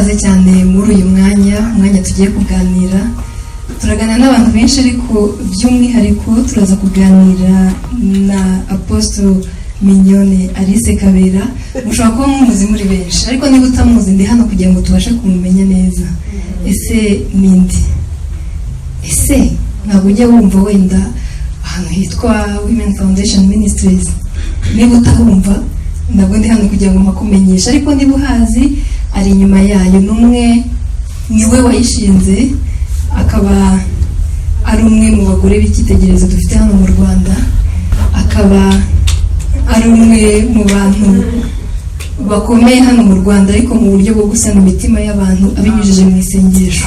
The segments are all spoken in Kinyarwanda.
ikaze cyane muri uyu mwanya tugiye kuganira. Turaganira n'abantu benshi ariko by'umwihariko turaza kuganira na Apostle Mignone Alice Kabera. Mushobora kuba mumuzi muri benshi ariko niba utamuzi ndi hano kugira ngo tubashe kumumenya neza. Ese ninde? Ese ntabwo ujya wumva wenda ahantu hitwa Women Foundation Ministries? Niba utahumva ntabwo ndi hano kugira ngo mpakumenyeshe, ariko niba uhazi ari inyuma yayo. Niwe wayishinze, akaba ari umwe mu bagore b'icyitegererezo dufite hano mu Rwanda, akaba ari umwe mu bantu bakomeye hano mu Rwanda ariko mu buryo bwo gusana imitima y'abantu abinyujije mu isengesho.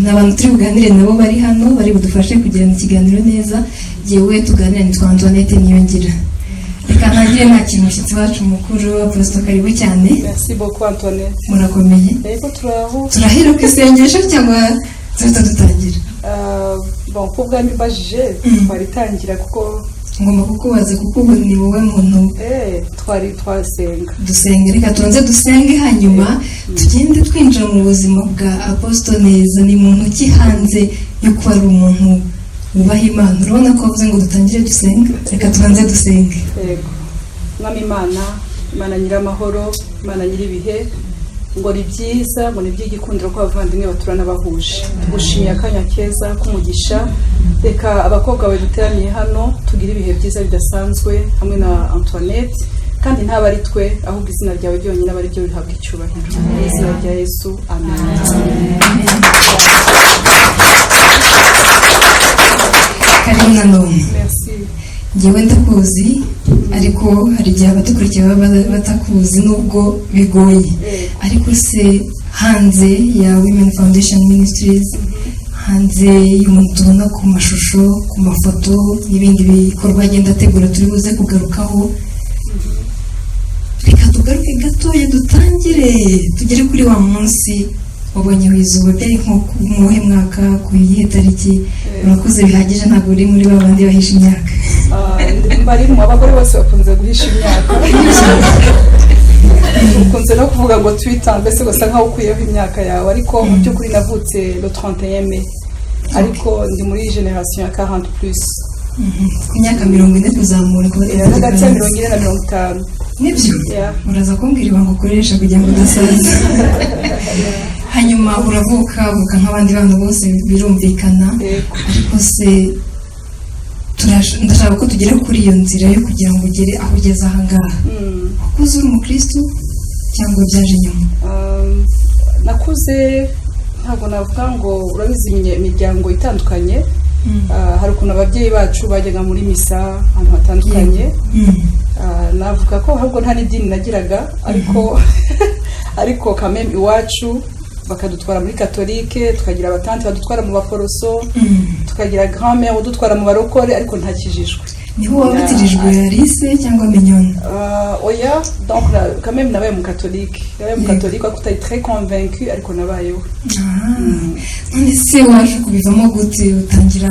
Ni abantu turi buganire nabo bari hano, bari budufashe kugirana ikiganiro neza. Yewe tuganira nitwa Antoinette Niyongira. Reka ntagire nakira umushyitsi wacu mukuru Apostle, karibu cyane. Merci beaucoup Antoinette. Murakomeye? Yego turaho. Turahera ku isengesho cyangwa tuhita dutangira? Bon, kubwa mbajije twaritangira kuko ngomba kukubaza kuko ubu ni wowe muntu twari twasenga. Dusenge, reka tubanze dusenge hanyuma tugende twinjira mu buzima bwa Apostle neza. Ni muntu ki hanze yo kuba ari umuntu ubaha Imana? Urabona ko avuze ngo dutangire dusenge, reka tubanze dusenge. Yego. Mwami Imana nyiramahoro, Imana nyiribihe, ngo ni byiza, ngo ni by'igikundiro ko abavandimwe baturana bahuje. Tugushimiye akanya keza k'umugisha. Reka abakobwa bawe duteraniye hano tugira ibihe byiza bidasanzwe hamwe na Antoinette, kandi ntaba ari twe ahubwo izina ryawe ryonyine aba ari ryo rihabwa icyubahiro. Mu izina rya Yesu, amen. Karibu nanone. Merci. Njyewe ndakuzi ariko hari igihe abadukurikiye baba batakuzi nubwo bigoye. Ariko se hanze ya Women Foundation Ministries, hanze y'umuntu tubona ku mashusho, ku mafoto n'ibindi bikorwa agenda ategura turi buze kugarukaho, reka tugaruke gatoya dutangire tugere kuri wa munsi wabonyeho izuba. Byari nko mu muhe mwaka, ku yihe tariki? Urakuze bihagije, ntabwo uri muri babandi bahisha imyaka. Barimo abagore bose bakunze guhisha imyaka. Ukunze no kuvuga ngo Twitter mbese gusa nkaho ukuyeho imyaka yawe, ariko mu by'ukuri navutse le 31 mai, ariko ndi muri generation ya 40 plus. Ku myaka 40 kuzamura kuba hagati ya 40 na 50. Nibyo? Uraza kumbwira ibanga ukoresha kugira ngo udasaza. Hanyuma uravuka nk'abandi bantu bose birumvikana, ariko se ndashaka ko tugera kuri iyo nzira yo kugira ngo ugere aho ugeze aha ngaha. Wakuze uri umukristo cyangwa byaje nyuma? Nakuze, ntabwo navuga ngo urabizi imiryango itandukanye. Hari ukuntu ababyeyi bacu bajyaga muri misa ahantu hatandukanye. Navuga ko ahubwo nta n'idini nagiraga, ariko kameme iwacu bakadutwara muri katolike, tukagira abatanti badutwara mu baporoso, tukagira grand-mère udutwara mu barokore, ariko ntakijijwe. Niho wabatirijwe Alice cyangwa Mignone? Oya, donc quand même nabaye mu katolike. Nabaye mu katolike ariko utari très convaincu, ariko nabayeho. None se waje kubivamo gute utangira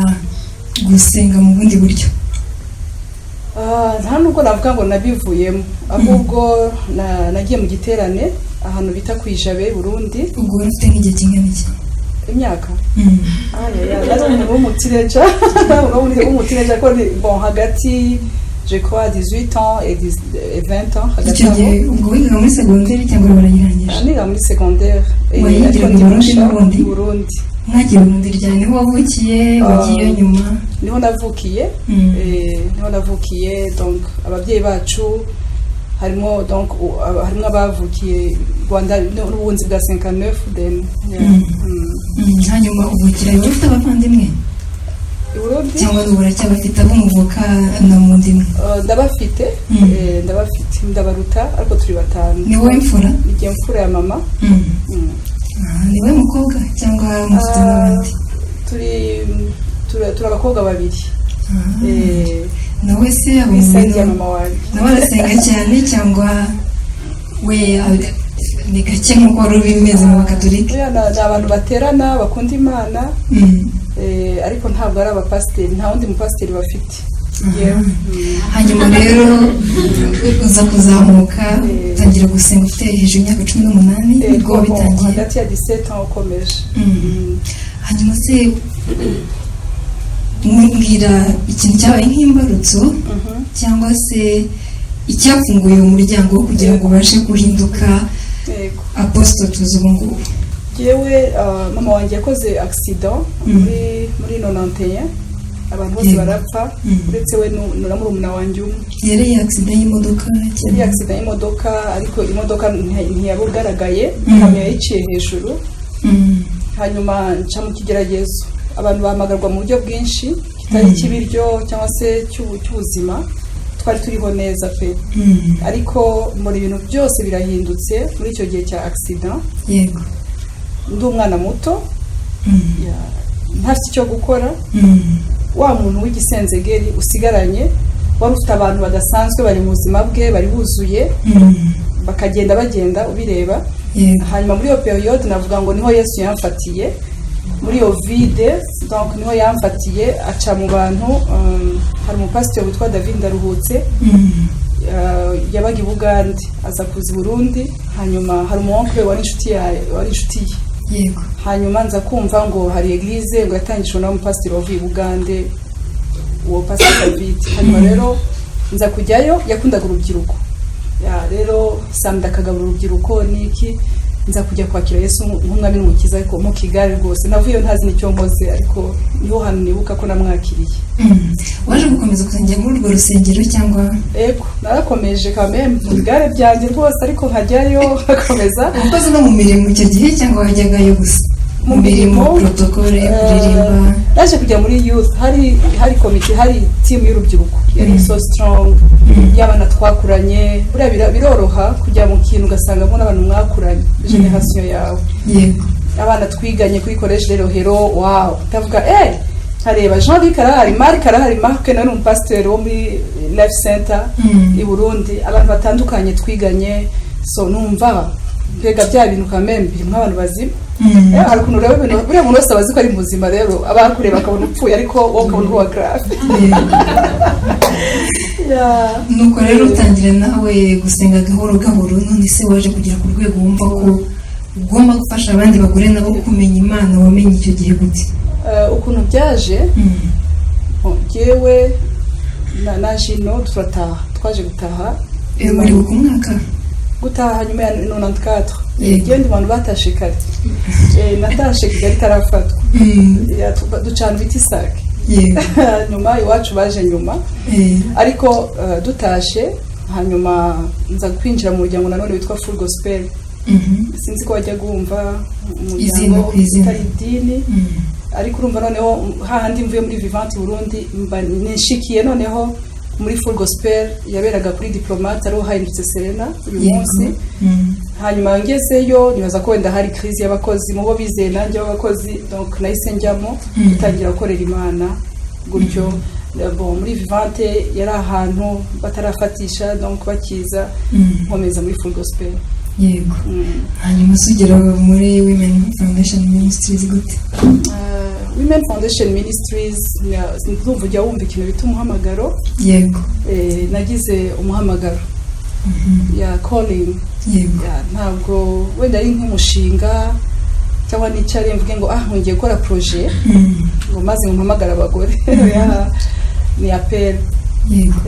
gusenga mu bundi buryo? Nta nubwo navuga ngo nabivuyemo, ahubwo nagiye mu giterane ahantu bita kwijabe Burundi. Ubwo ufite nk'igihe kingana iki? Imyaka nari umuntu w'umutineja ko bon hagati je crois 18 ans et 20 ans. Icyo gihe ubwo wigaga muri secondaire cyangwa barayirangije? Niga muri secondaire. Wayigira mu Burundi. Mwagiye mu Burundi, niho wavukiye? Wagiye nyuma? Niho navukiye, donc ababyeyi bacu harimo abavukiye Rwanda n'ubunzi bwa 59 then. Hanyuma uvukira iwawe ufite abavandimwe cyangwa uracyabafite abo muvuka na mu ndimwe? Ndabafite, ndabaruta ariko turi batanu. Ni wowe mfura? Ni mfura ya mama. Ni wowe mukobwa cyangwa mufite n'abandi? Turi abakobwa babiri. Nawe se abo nawe arasenga cyane cyangwa we ni gake nk'uko wari ubimeze mu bakatolika? Ni abantu baterana bakunda Imana, ariko ntabwo ari abapasiteri, nta wundi mupasiteri bafite. hanyuma rero uza kuzamuka utangira gusenga ufite hejuru y'imyaka 18 nibwo bitangiye hagati ya 17 ans ukomeje. hanyuma se mbwira ikintu cyabaye nk'imbarutso cyangwa se icyafunguye umuryango wo kugira ngo ubashe guhinduka apostle tuzi ubu ngubu. Yewe mama wanjye yakoze accident muri 91 abantu bose barapfa uretse we na murumuna wanjye umwe. Yari accident y'imodoka yari accident y'imodoka ariko imodoka ntiyabugaragaye kamyo yiciye hejuru. hanyuma nca mu kigeragezo abantu bahamagarwa mu buryo bwinshi kitari cy'ibiryo cyangwa se cy'ubuzima twari turiho neza pe ariko muri ibintu byose birahindutse muri icyo gihe cya accident. Yego ndi umwana muto ntafite icyo gukora wa muntu w'igisenzegeri usigaranye wari ufite abantu badasanzwe bari mu buzima bwe bari buzuye bagenda ubireba. hanyuma muri iyo periode navuga ngo niho Yesu yamfatiye muri iyo vide donc niho yamfatiye aca mu bantu. hari umupasiteri witwa David Ndaruhutse yabaga i Bugande aza kuza i Burundi hanyuma hari umuonkwe wari inshuti ye. Yego hanyuma nza kumva ngo hari eglise ngo yatangishwe na umupasiteri wavuye i Bugande uwo pasiteri David. hanyuma rero nza kujyayo yakundaga urubyiruko rero samda akagabura urubyiruko niki nza kujya kwakira Yesu nk'umwami n'umukiza ariko mu Kigali rwose navuye ntazi nicyo nkoze ariko niho hano nibuka ko namwakiriye. waje gukomeza kuzajya muri urwo rusengero cyangwa? Ego narakomeje kameme mu bigare byanjye rwose ariko nkajyayo hakomeza. Ukoze no mu mirimo icyo gihe cyangwa wajyagayo gusa? Mu mirimo protocole kuririmba. Naje kujya muri youth hari committee hari team y'urubyiruko yari so strong y'abana twakuranye buriya biroroha kujya mu kintu ugasangamo n'abantu mwakuranye generation yawe. Yego abana twiganye kuri college rero hero wow tavuga hareba Jean-Luc Karahari Marc Karahari Marc na n'umupasiteri wo muri Life Center i Burundi abantu batandukanye twiganye so numva mbega bya bintu kameme birimo abantu bazima. hari ukuntu rero buriya muntu wese abazi ko ari muzima rero abakureba akabona upfuye ariko wowe ukabona uwa grave. nuko rero utangira nawe gusenga gahoro gahoro none se waje kugera ku rwego wumva ko ugomba gufasha abandi bagore nabo kumenya Imana wamenye icyo gihe gute? ukuntu byaje jewe na Jino twaje gutaha muri uko mwaka gutaha nyuma ya 94 igenda abantu batashe kare natashe Kigali tarafatwa ducana biti sake nyuma iwacu baje nyuma ariko dutashe hanyuma nza kwinjira mu muryango nanone witwa Full Gospel. sinzi ko wajya gumva umuryango utari dini ariko urumva noneho hahandi mvuye muri Vivant Burundi nishikiye noneho muri Full Gospel yaberaga kuri Diplomate ariho hahindutse Serena uyu munsi. hanyuma ngezeyo nibaza ko wenda hari crise y'abakozi mu bo bizeye nanjye abakozi donc nahise njyamo gutangira gukorera Imana gutyo. muri Vivant yari ahantu batarafatisha donc bakiza nkomeza muri Full Gospel. Yego hanyuma sugera muri Women Foundation Ministries gute? Women Foundation Ministries ndumva ujya wumva ikintu bita umuhamagaro. Yego nagize umuhamagaro ya calling. Yego ntabwo wenda ari nk'umushinga cyangwa n'icari mvuge ngo ngiye gukora projet ngo maze umuhamagara abagore ni appel. Yego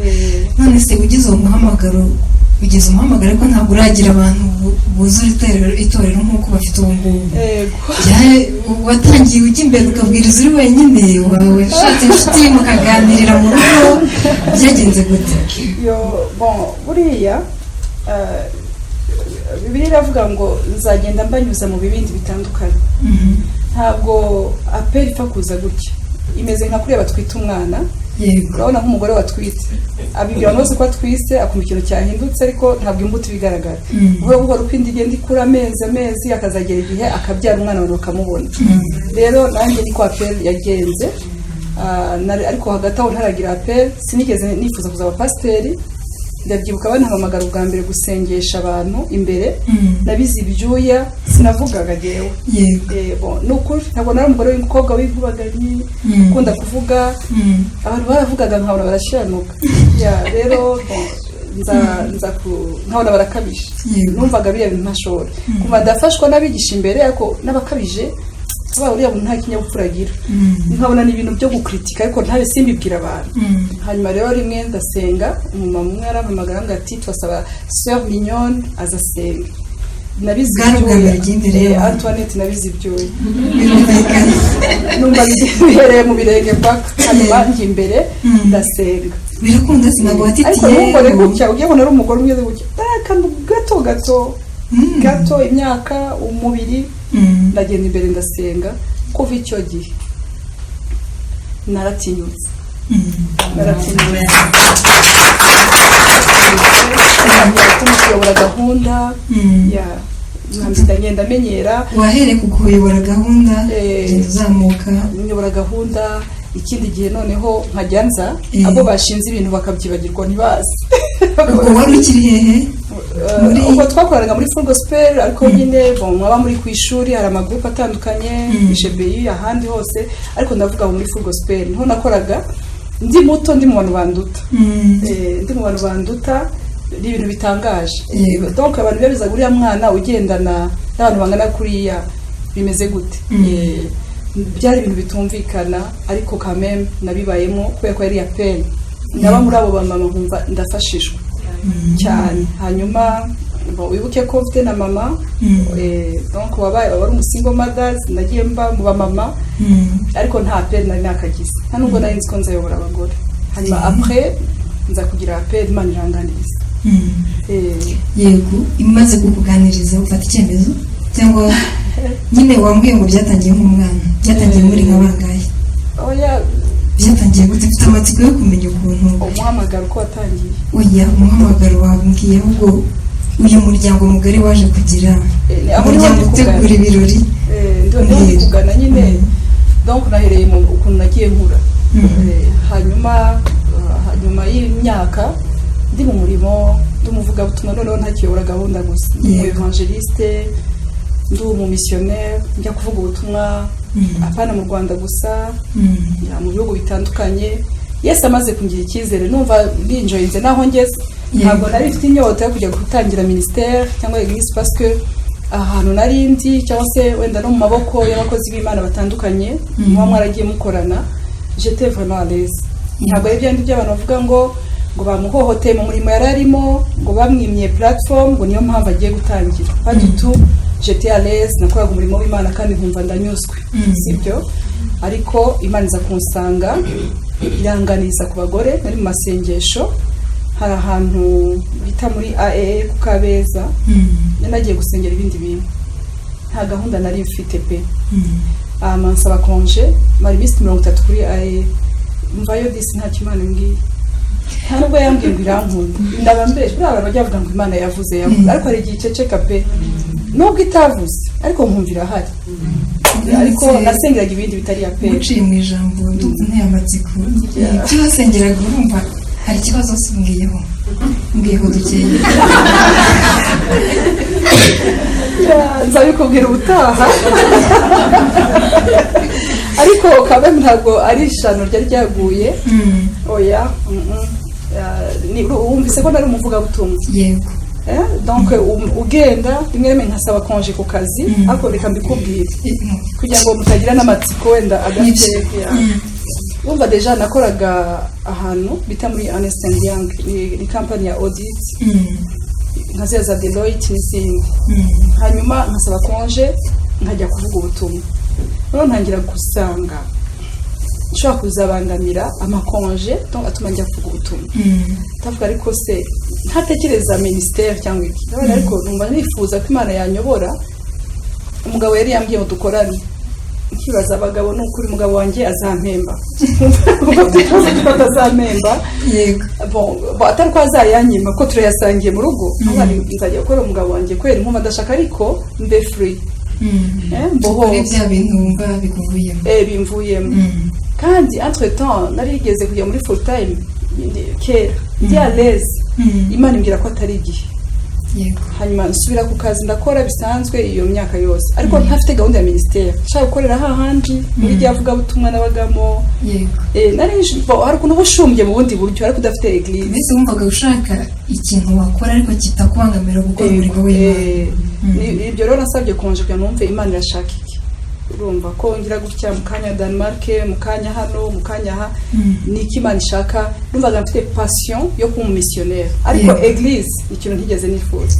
none se ugize umuhamagaro ariko ntabwo uragira abantu buzura itorero nk'uko bafite ubu ngubu. watangiye ujya imbere ukabwiriza uri wenyine wawe ushatse inshuti mukaganirira mu rugo byagenze gute? buriya Bibiliya iravuga ngo nzagenda mbanyuza mu bibindi bitandukanye. ntabwo aperi ipfa kuza gutya imeze nka kureba twita umwana. urabona nk'umugore watwite abibwira bose ko atwise akumva ikintu cyahindutse ariko ntabwo imbuto ibigaragara. buhoro buhoro uko indi igenda ikura amezi akazagera igihe akabyara umwana abantu bakamubona. rero nanjye niko aperi yagenze ariko hagati aho ntaragira aperi sinigeze nifuza kuzaba pasiteri ndabyibuka banahamagara ubwa mbere gusengesha abantu imbere nabize ibyuya sinavugaga jewe nukuri ntabwo nari umugore w'umukobwa w'inkubaganyi ukunda kuvuga abantu baravugaga nkabona barashiranuka rero nkabona barakabije numvaga biriya bintu ntashobora kuva ndafashwa n'abigisha imbere ariko n'abakabije aba uriya muntu nta kinyabupfura agira nkabona ni ibintu byo gukritika ariko ntabe simbibwira abantu hanyuma rero rimwe ndasenga umumama umwe yarampamagara ngo ati twasaba Sœur Mignonne azasenga nabizi ibyuya Antoinette nabizi ibyuya numva bihereye mu birenge paka hanyuma njye imbere ndasenga birakunda sinabwo ariko numva rero gutya ugiye kubona ari umugore umeze gutya kandi gato imyaka umubiri ndagenda imbere ndasenga kuva icyo gihe naratinyutse kuyobora gahunda ngenda menyera wahere ku kuyobora gahunda uzamuka nyobora gahunda ikindi gihe noneho nkajya nza abo bashinze ibintu bakabyibagirwa ntibazi ubwo wari ukiri hehe ubwo twakoranaga muri Full Gospel ariko nyine mwaba muri ku ishuri hari amagrupe atandukanye IGBI ahandi hose ariko ndavuga muri Full Gospel niho nakoraga ndi muto ndi mu bantu banduta ndi mu bantu banduta ni ibintu bitangaje donc abantu bibaza guriya mwana ugendana n'abantu bangana kuriya bimeze gute byari ibintu bitumvikana ariko quand même nabibayemo kubera ko yari ya peine naba muri abo bamama nkumva ndafashishwa cyane hanyuma wibuke ko mfite na mama donc wabaye wari umusingle mothers nagiye mba mu bamama ariko nta peine nari nakagize nta nubwo nari nzi ko nzayobora abagore hanyuma après nza kugira peine Imana iranganiriza yego imaze kukuganiriza ufata icyemezo cyangwa nyine wambwiye ngo byatangiye nk'umwana byatangiye muri nk'abangaye byatangiye gute mfite amatsiko yo kumenya ukuntu umuhamagaro ko watangiye umuhamagaro wambwiye ahubwo uyu muryango mugari waje kugira umuryango utegura ibirori ndi kugana nyine donc nahereye mu ukuntu nagiye nkura hanyuma y'imyaka ndi mu murimo ndumuvugabutumwa noneho ntakiyobora gahunda gusa ndi evangeliste ndi umumissionnaire njya kuvuga ubutumwa apana mu Rwanda gusa mu bihugu bitandukanye Yesu amaze kungira icyizere numva binjoyinze naho ngeze ntabwo nari mfite inyota yo kujya gutangira ministère cyangwa église parce que ahantu nari ndi cyangwa se wenda no mu maboko y'abakozi b'Imana batandukanye muba mwaragiye mukorana j'étais vraiment à l'aise ntabwo ari byandi by'abantu bavuga ngo bamuhohoteye mu murimo yararimo ngo bamwimye platform ngo niyo mpamvu agiye gutangira pas du tout j'étais à l'aise nakoraga umurimo w'Imana kandi nkumva ndanyuzwe sibyo ariko Imana iza kunsanga iranganiza ku bagore nari mu masengesho hari ahantu bita muri AE ku Kabeza nagiye gusengera ibindi bintu nta gahunda nari mfite pe amansaba congé mari bisi 30 kuri AE mvayo disi nta kimana ngiye ntabwo yambwiye ngo irankunda ndabambeshe buri abantu bajya bavuga ngo Imana yavuze ariko ari igihe ceceka pe nubwo itavuze ariko nkumvira hari ariko nasengeraga ibindi bitari ya pe uciye mu ijambo nteye amatsiko ibyo wasengeraga urumva hari ikibazo mbwiyeho dukeye nzabikubwira ubutaha ariko kabem ntabwo ari ishano ryari ryaguye oya wumvise ko nari umuvugabutumwa yego donc ugenda rimwe nkasaba congé ku kazi ariko reka mbikubwire kugira ngo mutagira n'amatsiko wenda agateke wumva deja nakoraga ahantu bita muri Ernst & Young ni company ya audit nkazeza Deloitte n'izindi hanyuma nkasaba congé nkajya kuvuga ubutumwa rero ntangira gusanga nshobora kuzabangamira amakonje donc atuma njya kuvuga ubutumwa tavuga ariko se ntatekereza ministère cyangwa iki ariko numva nifuza ko Imana yanyobora umugabo yari yambwiye ngo dukorane nkibaza abagabo n'ukuri umugabo wanjye azampemba azampemba bon atari ko azayanyima ko turayasangiye mu rugo abandi nzajya gukora umugabo wanjye kwera impuma ndashaka ariko mbe free mboho bya bintu wumva bikuvuyemo bimvuyemo kandi entre temps narigeze kujya muri full time kera ndi à l'aise Imana imbwira ko atari igihe yego hanyuma nsubira ku kazi ndakora bisanzwe iyo myaka yose ariko ntafite gahunda ya ministeri nshaka gukorera hahandi muri gihe avuga butumwa nabagamo yego nari hari ukuntu bushumbye mu bundi buryo ariko udafite eglise mbese wumvaga ushaka ikintu wakora ariko kitakubangamira gukora umurimo w'Imana ibyo rero nasabye konje kugira numve Imana irashaka iki urumva ko ngira gutya mu kanya Denmark mu kanya hano mu kanya aha niki Imana ishaka numvaga mfite passion yo kuba missionnaire ariko eglise ikintu ntigeze nifuza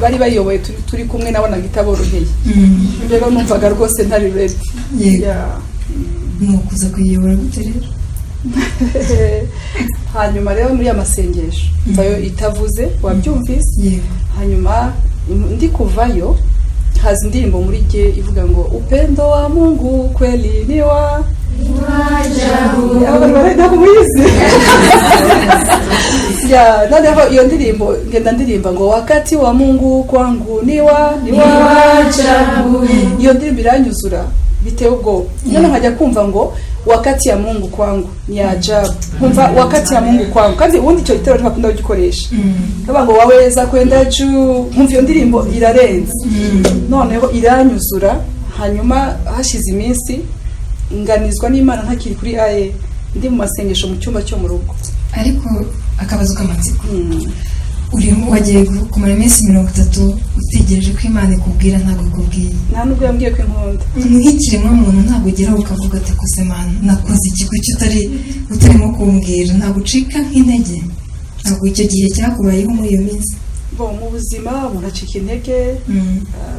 bari bayoboye turi kumwe nabonaga itaboroheye rero numvaga rwose ntari ready nukuza kuyiyobora gute rero hanyuma rero muri amasengesho mvayo itavuze wabyumvise hanyuma ndi kuvayo haza indirimbo muri gihe ivuga ngo upendo wa Mungu kweli ni wa noneho iyo ndirimbo ngenda ndirimba ngo wakati wa Mungu kwangu ni wa ajabu iyo ndirimbo iranyuzura bitewe ubwoba none nkajya kumva ngo wakati ya Mungu kwangu ni ajabu kumva wakati ya Mungu kwangu kandi ubundi icyo gitero ntibakunda kugikoresha kaba ngo waweza kwenda juu nkumva iyo ndirimbo irarenze noneho iranyuzura hanyuma hashize iminsi nganizwa n'Imana ntakiri kuri aye ndi mu masengesho mu cyumba cyo mu rugo ariko akabazo k'amatsiko urimo wagiye kumara iminsi 30 utegereje ko Imana ikubwira ntabwo ikubwiye nta nubwo yambwiye ko inkunda nk'ikiremwa muntu ntabwo ugeraho ukavuga ati kose Mana nakoze ikigo utarimo kumbwira ntabwo ucika nk'intege ntabwo icyo gihe cyakubayeho muri iyo minsi mu buzima umuntu acika intege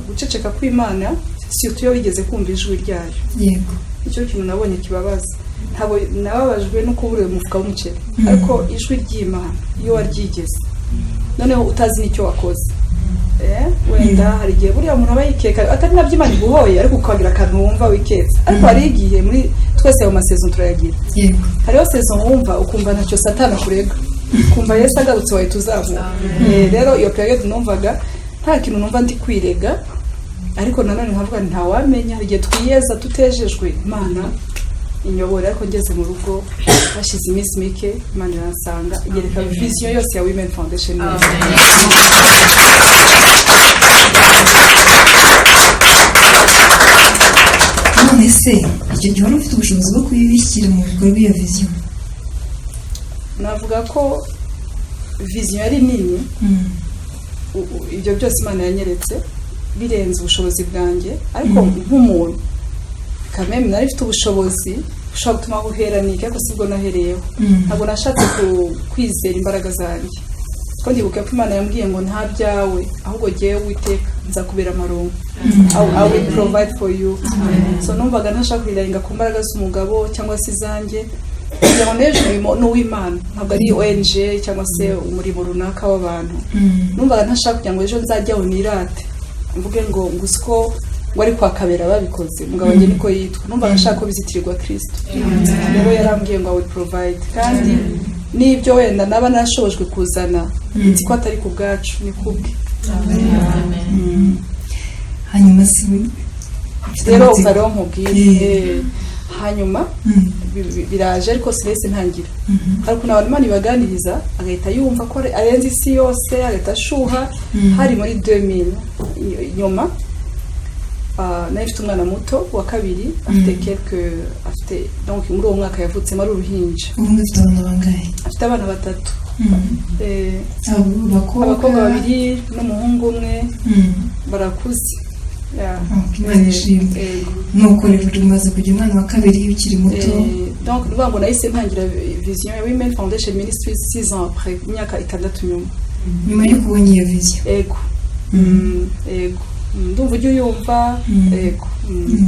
guceceka kw'Imana si utuyo wigeze kumva ijwi ryayo yego icyo kintu nabonye kibabaza ntabwo nababajwe no kubura umufuka w'umuceri ariko ijwi ry'Imana iyo waryigeze noneho utazi n'icyo wakoze wenda hari igihe buriya umuntu aba yikeka atari nabyo Imana iguhoye ariko ukagira akantu wumva wiketse ariko hari igihe muri twese ayo masezerano turayagira hariho sezon wumva ukumva ntacyo Satani akurega ukumva Yesu agarutse wahita uzamuka rero iyo period numvaga nta kintu numva ndi kwirega ariko nanone nkavuga ntawamenya igihe twiyeza tutejejwe Imana inyobora ariko ngeze mu rugo hashize iminsi mike Imana iransanga igereka vision yose ya Women Foundation none se icyo gihe wari ufite ubushobozi bwo kuyibishyira mu bikorwa iyo vision navuga ko vision yari nini ibyo byose Imana yanyeretse birenze ubushobozi bwanjye ariko nk'umuntu kameme nari mfite ubushobozi ushobora gutuma buheranike ariko sibwo nahereyeho ntabwo nashatse kwizera imbaraga zanjye ko ndibuka ko Imana yambwiye ngo nta byawe ahubwo jyewe Uwiteka nzakubera amarongo I will provide for you so numvaga ntashaka kwirenga ku mbaraga z'umugabo cyangwa se izanjye kugira ngo neje n'uw'Imana ntabwo ari ONG cyangwa se umurimo runaka w'abantu numvaga ntashaka kugira ngo ejo nzajyaho nirate mvuge ngo ngusiko ngo ari kwa Kabera babikoze mugabo wanjye niko yitwa numvaga nshaka ko bizitirirwa Kristo rero yarambwiye ngo I will provide kandi n'ibyo wenda naba nashobojwe kuzana nzi ko atari ku bwacu ni kubwe hanyuma si rero umvaro nkubwire hanyuma biraje ariko stress ntangira ariko n'abantu Imana ibaganiriza agahita yumva ko arenze isi yose agahita ashuha hari muri 2000 nyuma nafite umwana muto wa kabiri afite donc muri uwo mwaka yavutse ari uruhinja ubundi afite abana bangahe afite abana 3 abakobwa 2 n'umuhungu umwe barakuze nuko rero umaze kugira umwana wa kabiri ukiri muto donc nuvuga ngo nahise ntangira vision ya Women Foundation Ministries 6 ans après imyaka 6 nyuma yo kubona iyo vision ego ndumva ujye uyumva ego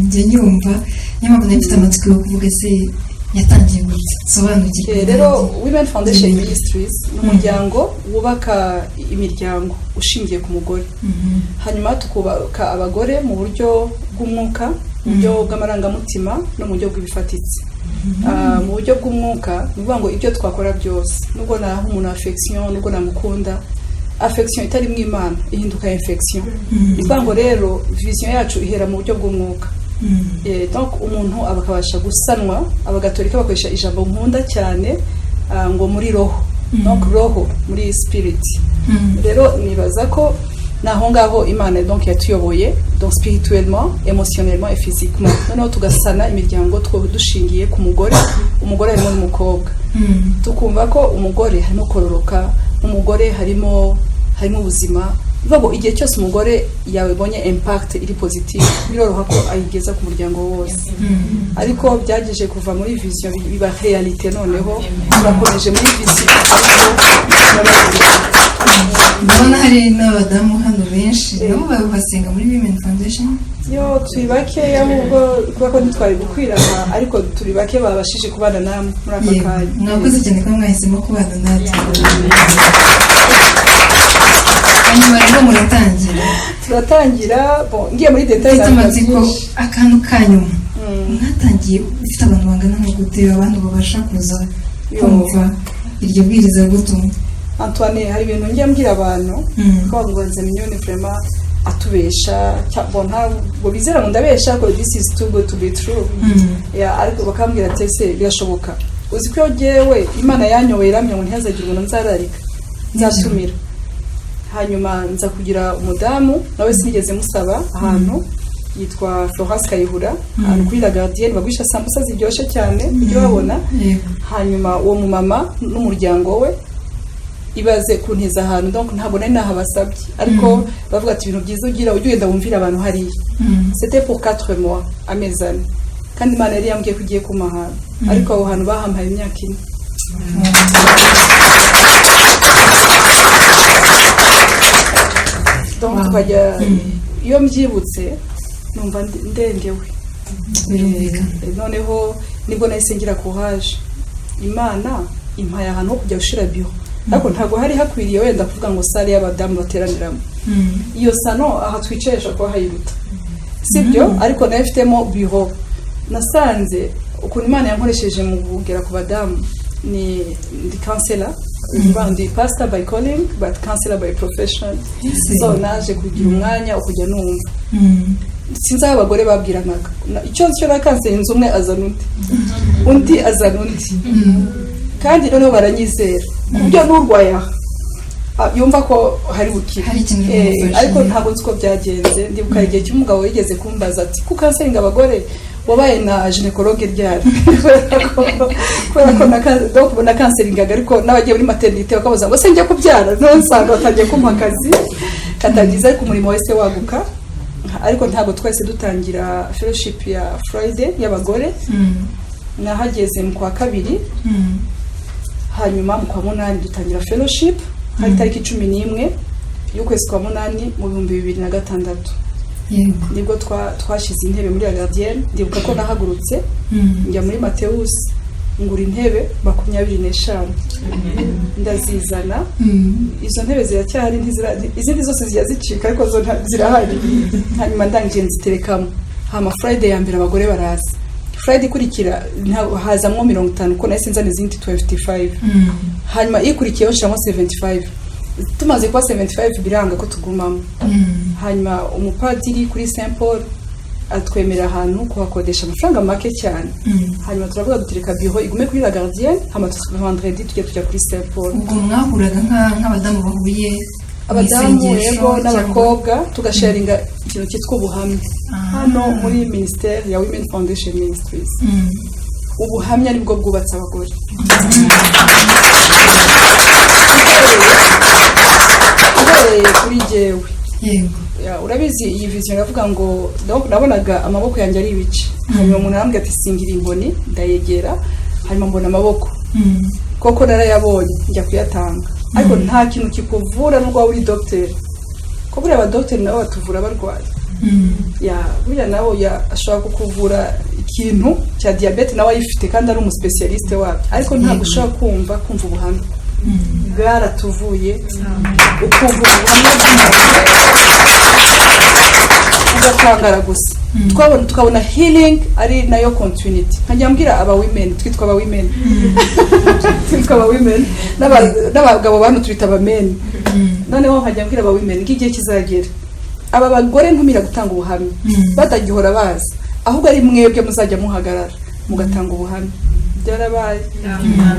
njye nyumva nyamara nafite amatsiko yo kuvuga se yatangiye gutya sobanukirwa rero Women Foundation Ministries n'umuryango wubaka imiryango ushingiye ku mugore hanyuma tukubaka abagore mu buryo bw'umwuka mu buryo bw'amarangamutima no mu buryo bw'ibifatitse mu buryo bw'umwuka ni ukuvuga ngo ibyo twakora byose nubwo naha umuntu affection nubwo namukunda affection itari mu Imana ihinduka infection ni ukuvuga ngo rero vision yacu ihera mu buryo bw'umwuka donc umuntu abakabasha gusanwa abagatolika bakoresha ijambo nkunda cyane ngo muri roho donc roho muri spirit rero nibaza ko naho ngaho Imana donc yatuyoboye donc spirituellement émotionnellement et physiquement noneho tugasana imiryango dushingiye ku umugore harimo n'umukobwa tukumva ko umugore harimo kororoka umugore harimo ubuzima bago igihe cyose umugore yabonye impact iri positive biroroha ko ayigeza ku muryango wose ariko byageje kuva muri vision biba realite noneho turakomeje muri vision ndabona hari n'abadamu hano benshi nabo basenga muri Women Foundation yo turi bakeya ahubwo kuba ko ntitwari gukwira ariko turi bake babashije kubana namwe muri aka kanya mwakoze cyane ko mwahisemo kubana natwe hanyuma rero turatangira ngiye muri detail amatsiko akantu kanyuma mwatangiye ufite abantu bangana nko gute abantu babasha kuza kumva iryo bwiriza gutumwa Antoine hari ibintu ngiye mbwira abantu ko bavuze Mignone vraiment atubesha ntabwo bizera ngo ndabesha ko this is too good to be true ariko bakambwira ati ese birashoboka uzi ko yewe Imana yanyoboye iramye ngo ntihazagire umuntu nzararika nzatumira hanyuma nza kugira umudamu nawe sinigeze musaba ahantu yitwa Florence Kayihura ahantu kuri La Gardienne bagwisha sambusa ziryoshye cyane ibyo babona hanyuma uwo mu mama n'umuryango we ibaze kunteza ahantu donc ntabwo nari nahabasabye ariko bavuga ati ibintu byiza ugira ugenda wumvira abantu hariya c'était pour 4 mois amezane kandi Imana yari yambwiye kugiye kumahana ariko aho hantu bahampaye imyaka 4 donc twajya iyo mbyibutse numva ndengewe noneho nibwo nahise ngira courage Imana impaye ahantu ho kujya gushira biro ariko ntabwo hari hakwiriye wenda kuvuga ngo sale y'abadamu bateraniramo iyo sano aha twicesha ko hayiruta sibyo ariko nayo ifitemo biro nasanze ukuntu Imana yankoresheje mu kugera ku badamu ni counselor ndi pastor by calling but counselor by profession so naje kugira umwanya ukujya numva sinzi aho abagore babwiranaga icyo na kanseri inzu umwe azana undi azana undi kandi noneho baranyizera kubyo n'urwaye yumva ko hari bukire ariko ntabwo nzi ko byagenze ndibuka igihe cy'umugabo yigeze kumbaza ati ku kanseri ngabagore wabaye na gynecologue ryari kubera ko na kanseri ngaga ariko n'abagiye muri maternité bakabaza ngo se njye kubyara none nsanga batagiye kumpa akazi katangiza ariko umurimo wese waguka ariko ntabwo twese dutangira fellowship ya Friday y'abagore nahageze mu kwa kabiri hanyuma mu kwa munani dutangira fellowship hari tariki 11 y'ukwezi kwa munani mu 2006 nibwo twashize intebe muri La Gardienne ndibuka ko nahagurutse njya muri Mateus ngura intebe 25 ndazizana izo ntebe ziracyari izindi zose ziyazicika ariko zo zirahari hanyuma ndangije nziterekamo hama Friday ya mbere abagore baraza Friday kurikira hazamwo 50 ko nahise nzana izindi 25 hanyuma ikurikiyeho shamo 75 tumaze kwa 75 biranga ko tugumamo hanyuma umupadiri kuri Saint Paul atwemera ahantu kuhakodesha amafaranga make cyane hanyuma turavuga dutereka biro igume kuri La Gardienne hama vendredi tujya kuri Saint Paul ubwo mwahuraga nk'abadamu bahuye abadamu yego n'abakobwa tugasharinga ikintu cyitwa ubuhamya hano muri ministère ya Women Foundation Ministries ubuhamya nibwo bwubatse abagore kuri jewe urabizi iyi vision iravuga ngo nabonaga amaboko yanjye ari ibice hanyuma umuntu arambwira ati singira inkoni ndayegera hanyuma mbona amaboko koko narayabonye njya kuyatanga ariko nta kintu kikuvura n'ubwo uri docteur ko buriya abadocteur nabo batuvura abarwayi buriya nawe ashobora kukuvura ikintu cya diabete nawe ayifite kandi ari umuspecialiste wabyo ariko ntabwo ushobora kumva ubuhamya bwaratuvuye ukumva ubuhamya ugatangara gusa tukabona healing ari nayo continuity nkajya mbwira aba women twitwa aba women n'abagabo bantu twita aba men noneho nkajya mbwira aba women ngigiye kizagera aba bagore ntumira gutanga ubuhamya batagihora bazi ahubwo ari mwebwe muzajya muhagarara mugatanga ubuhamya byarabaye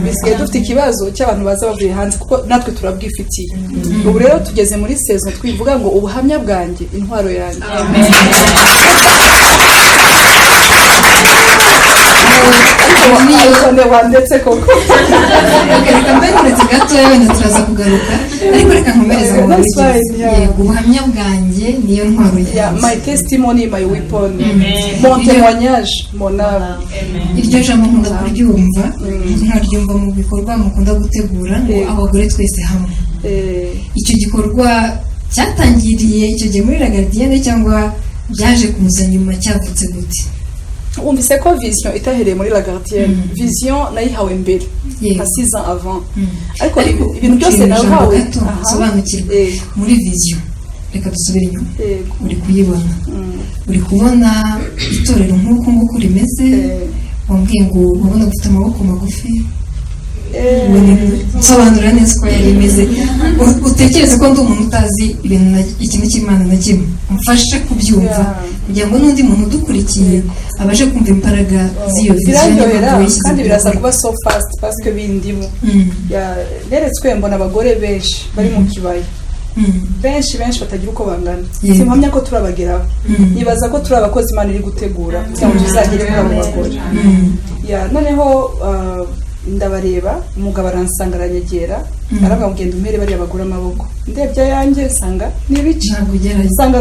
bisigaye dufite ikibazo cy'abantu baza bavuye hanze kuko natwe turabwifitiye ubu rero tugeze muri saison twivuga ngo ubuhamya bwanjye intwaro yanjye ndetse koko reka mbe nkuretse gatoya wenda turaza kugaruka ariko reka nkomereza mu yego ubuhamya bwanjye niyo ntwaro yanjye my testimony my weapon mon témoignage mon âme iryo jambo nkunda kuryumva nkaryumva mu bikorwa mukunda gutegura ngo abagore twese hamwe icyo gikorwa cyatangiriye icyo gihe muri La Gardienne cyangwa byaje kuza nyuma cyavutse gute umvise ko vision itahereye muri La Gardienne vision nayihawe mbere nka 6 ans avant ariko ibintu byose nahawe sobanukirwa muri vision reka dusubire inyuma uri kuyibona uri kubona itorero nk'uko nguko rimeze wambwiye ngo ubona gufite amaboko magufi nsobanura neza ko yari imeze utekereze ko ndi umuntu utazi ikintu cy'Imana na kimwe mfashe kubyumva kugira ngo n'undi muntu udukurikiye abashe kumva imbaraga z'iyo vision kandi biraza kuba so fast parce que bindimo neretswe mbona abagore benshi bari mu kibaya benshi batagira uko bangana simpamya ko turabageraho nibaza ko turi abakozi Imana iri gutegura kugira ngo tuzagere kuri abo bagore noneho ndabareba umugabo aransanga aranyegera aravuga ngenda umere bari abagura amaboko ndebye yanjye nsanga nibice nsanga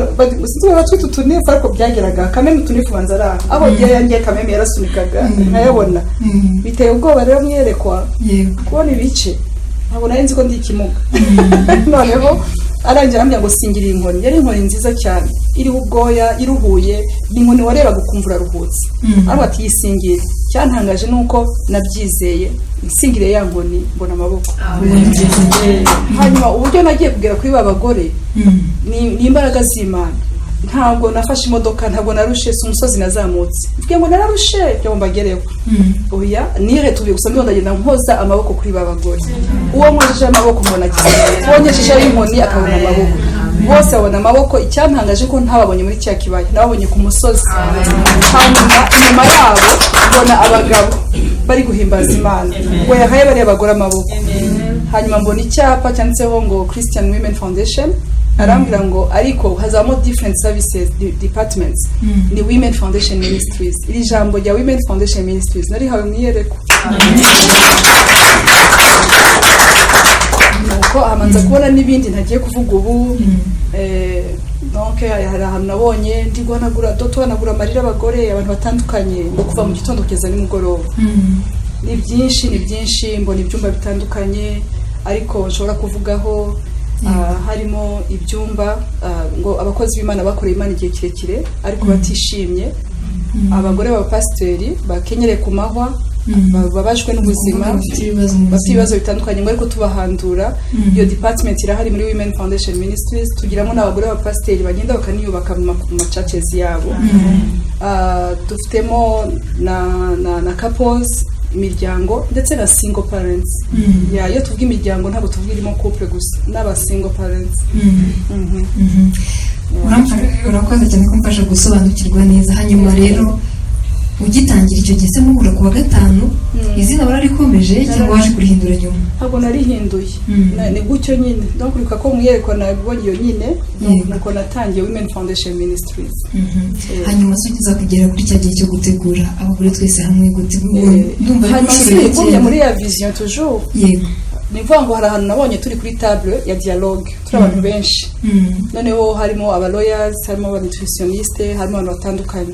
sinzi batwita utunifu ariko byageraga kameme utunifu banzara aho giye yanjye kameme yarasunikaga nkayabona biteye ubwoba rero mwerekwa kubona ibice ntabwo nari nzi ko ndi ikimuga noneho arangira ambya ngo singiriye inkoni yari inkoni nziza cyane iriho ubwoya iruhuye ni inkoni warebaga ukumva uraruhutse ariko ati yisingire cyantangaje nuko nabyizeye insingire ya nkoni mbona amaboko hanyuma uburyo nagiye kugera kuri babagore ni imbaraga z'Imana ntabwo nafashe imodoka ntabwo narushe umusozi nazamutse mvuge ngo nararushe byo mbagereho oya nire tubiye gusa ndagenda nkoza amaboko kuri babagore uwo mwaje amaboko mbona cyane wonyejeje inkoni akabona amaboko bose babona amaboko icyantangaje ko ntababonye muri cya kibaya nababonye ku musozi hanyuma nyuma yabo mbona abagabo bari guhimbaza Imana ngo yahaye bari abagore amaboko hanyuma mbona icyapa cyanditseho ngo Christian Women Foundation arambwira ngo ariko hazamo different services departments ni Women Foundation Ministries iri jambo rya Women Foundation Ministries nari hawe mwiyereko nuko amanza kubona n'ibindi ntagiye kuvuga ubu donc hari ahantu nabonye ndi guhanagura amarira abagore abantu batandukanye ngo kuva mu gitondo kugeza nimugoroba ni byinshi mbona ibyumba bitandukanye ariko nshobora kuvugaho harimo ibyumba ngo abakozi b'Imana bakoreye Imana igihe kirekire ariko batishimye abagore b'abapasiteri bakenyereye ku mahwa babajwe n'ubuzima bafite ibibazo bitandukanye ngo ariko tubahandura iyo department irahari muri Women Foundation Ministries tugiramo n'abagore b'abapasiteri bagenda bakaniyubaka mu churches yabo dufitemo na couples imiryango ndetse na single parents iyo tuvuga imiryango ntabwo tuvuga irimo couple gusa n'aba single parents urakoze cyane ko mfasha gusobanukirwa neza hanyuma rero ugitangira icyo gihe se muhura ku wa gatanu izina bararikomeje cyangwa waje kurihindura nyuma ntabwo narihinduye ni gutyo nyine ndakurika ko mwiyerekwa nabonye iyo nyine nuko natangiye Women Foundation Ministries hanyuma se ugiza kugera kuri cya gihe cyo gutegura abagore twese hamwe gutegura ndumva hanyuma muri ya vision toujours yego ni vuga ngo hari ahantu nabonye turi kuri table ya dialogue turi abantu benshi noneho harimo aba lawyers harimo aba nutritioniste harimo abantu batandukanye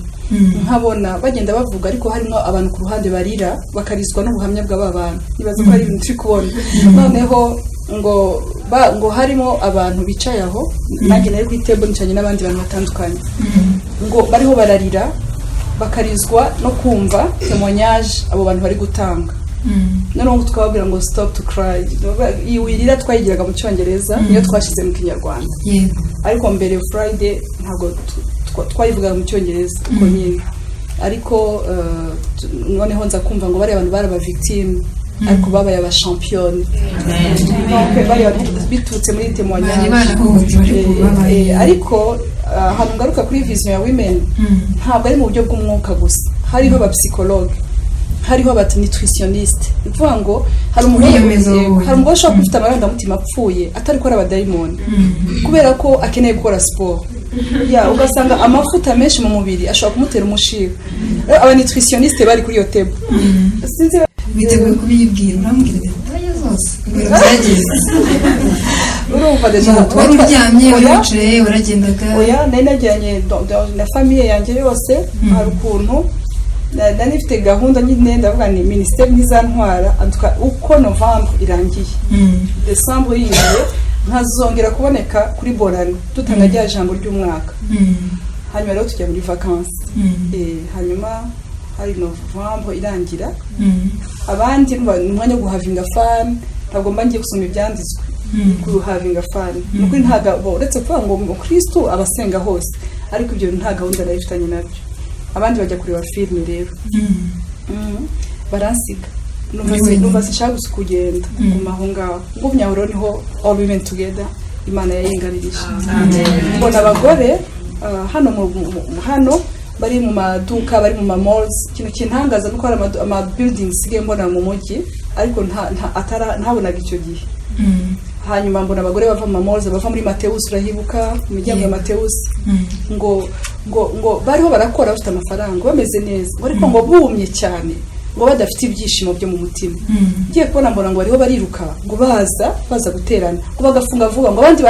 nkabona bagenda bavuga ariko harimo abantu ku ruhande barira bakarizwa n'ubuhamya bw'abantu nibaza ko ari ibintu turi kubona noneho ngo harimo abantu bicaye aho nanjye nari kuri table nicanye n'abandi bantu batandukanye ngo bariho bararira bakarizwa no kumva témoignage abo bantu bari gutanga noneho twababwira ngo stop to cry iwirira twayigiraga mu cyongereza niyo twashize mu kinyarwanda ariko mbere Friday ntabwo twayivugaga mu cyongereza uko nyine ariko noneho nza kumva ngo bari abantu baraba victime ariko babaye aba champion bari bitutse muri témoignage ariko hano ngaruka kuri vision ya women ntabwo ari mu buryo bw'umwuka gusa hariho aba psychologue hariho abati nutritioniste bivuga ngo hari umugore ushobora kufite amarangamutima apfuye atari ko ari abadayimoni kubera ko akeneye gukora siporo ugasanga amafuta menshi mu mubiri ashobora kumutera umushiha. Aba nutritioniste bari kuri iyo table sinzi biteguye kubibwira urambwira detaye zose urageze urumva deja wari uryamye wicaye uragendaga nari najyanye na famille yanjye yose hari ukuntu nari mfite gahunda nyine ndavuga ni ministeri ntizantwara antuka uko Novembre irangiye Decembre yinjiye nkazongera kuboneka kuri Bonane dutanga rya jambo ry'umwaka hanyuma rero tujya muri vacances hanyuma hari Novembre irangira abandi umwanya wo guhavinga fan ntabwo mba ngiye gusoma ibyanditswe kuhavinga fan nuko ntaga uretse kuvuga ngo mu Kristo abasenga hose ariko ibyo nta gahunda nari ifitanye nabyo. Abandi bajya kureba filime rero baransiga numva sinshaka kugenda kumaho ngaho ngumyahoro niho All Women Together Imana yayinganirije mbona abagore hano bari mu maduka bari mu malls kintu kintangaza nuko hari ama buildings sigaye mbona mu mujyi ariko ntabonaga icyo gihe. Hanyuma mbona abagore bava mu malls bava muri Mateus urahibuka mu miryango ya Mateus ngo bariho barakora bafite amafaranga bameze neza ariko ngo bumye cyane ngo badafite ibyishimo byo mu mutima. Ngiye kubona mbona ngo bariho bariruka ngo baza guterana ngo bagafunga vuba ngo abandi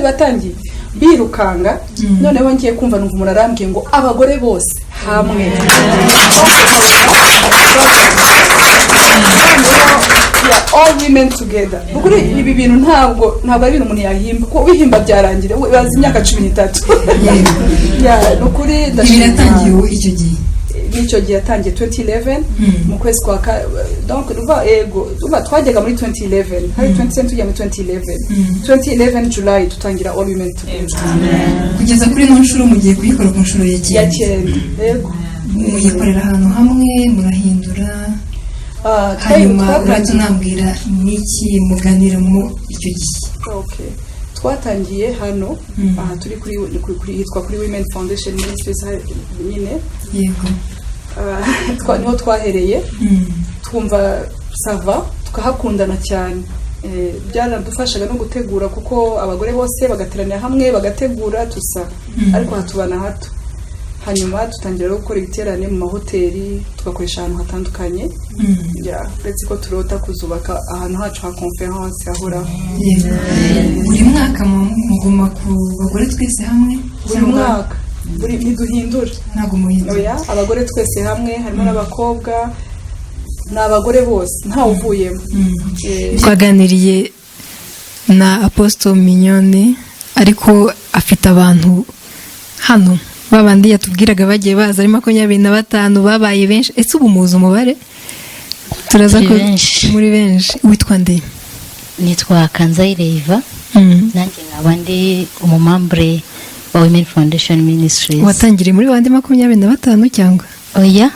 batangiye birukanga noneho ngiye kumva numva umuntu arambwiye ngo abagore bose hamwe All Women Together. Ukuri ibi bintu ntabwo ari ibintu umuntu yahimba ko bihimba byarangira bazi imyaka 13 nukuri biratangiye icyo gihe nicyo gihe yatangiye 2011 mu kwezi kwa donc uva twajyaga muri 2011 hari 2010 tujya muri 2011 July tutangira All Women Together kugeza kuri no nshuro mugiye kuyikora ku nshuro ya cyenda muyikorera ahantu hamwe murahindura hanyuma uratunambwira niki muganira mu icyo gihe. Okay, twatangiye hano turi kuri hitwa kuri Women Foundation Ministries nyine yego niho twahereye twumva sava tukahakundana cyane byaradufashaga no gutegura kuko abagore bose bagateranira hamwe bagategura tusa ariko hatubana hato. Hanyuma tutangira gukora ibiterane mu mahoteli tugakoresha ahantu hatandukanye uretse ko turota kuzubaka ahantu hacu ha conference ahoraho buri mwaka muguma ku bagore twese hamwe buri mwaka ntiduhindura ntabwo muhindura abagore twese hamwe harimo n'abakobwa n'abagore bose ntawe uvuyemo. Twaganiriye na Apostle Mignone ariko afite abantu hano babandi yatubwiraga bagiye baza ari 25 babaye benshi. Ese ubu muzi umubare? Turaza ko muri benshi. Witwa nde? Nitwa Kanzayire Eva. Nanjye nkabandi umumambre wa Women Foundation Ministries. Watangiriye muri bandi 25 cyangwa? Oya,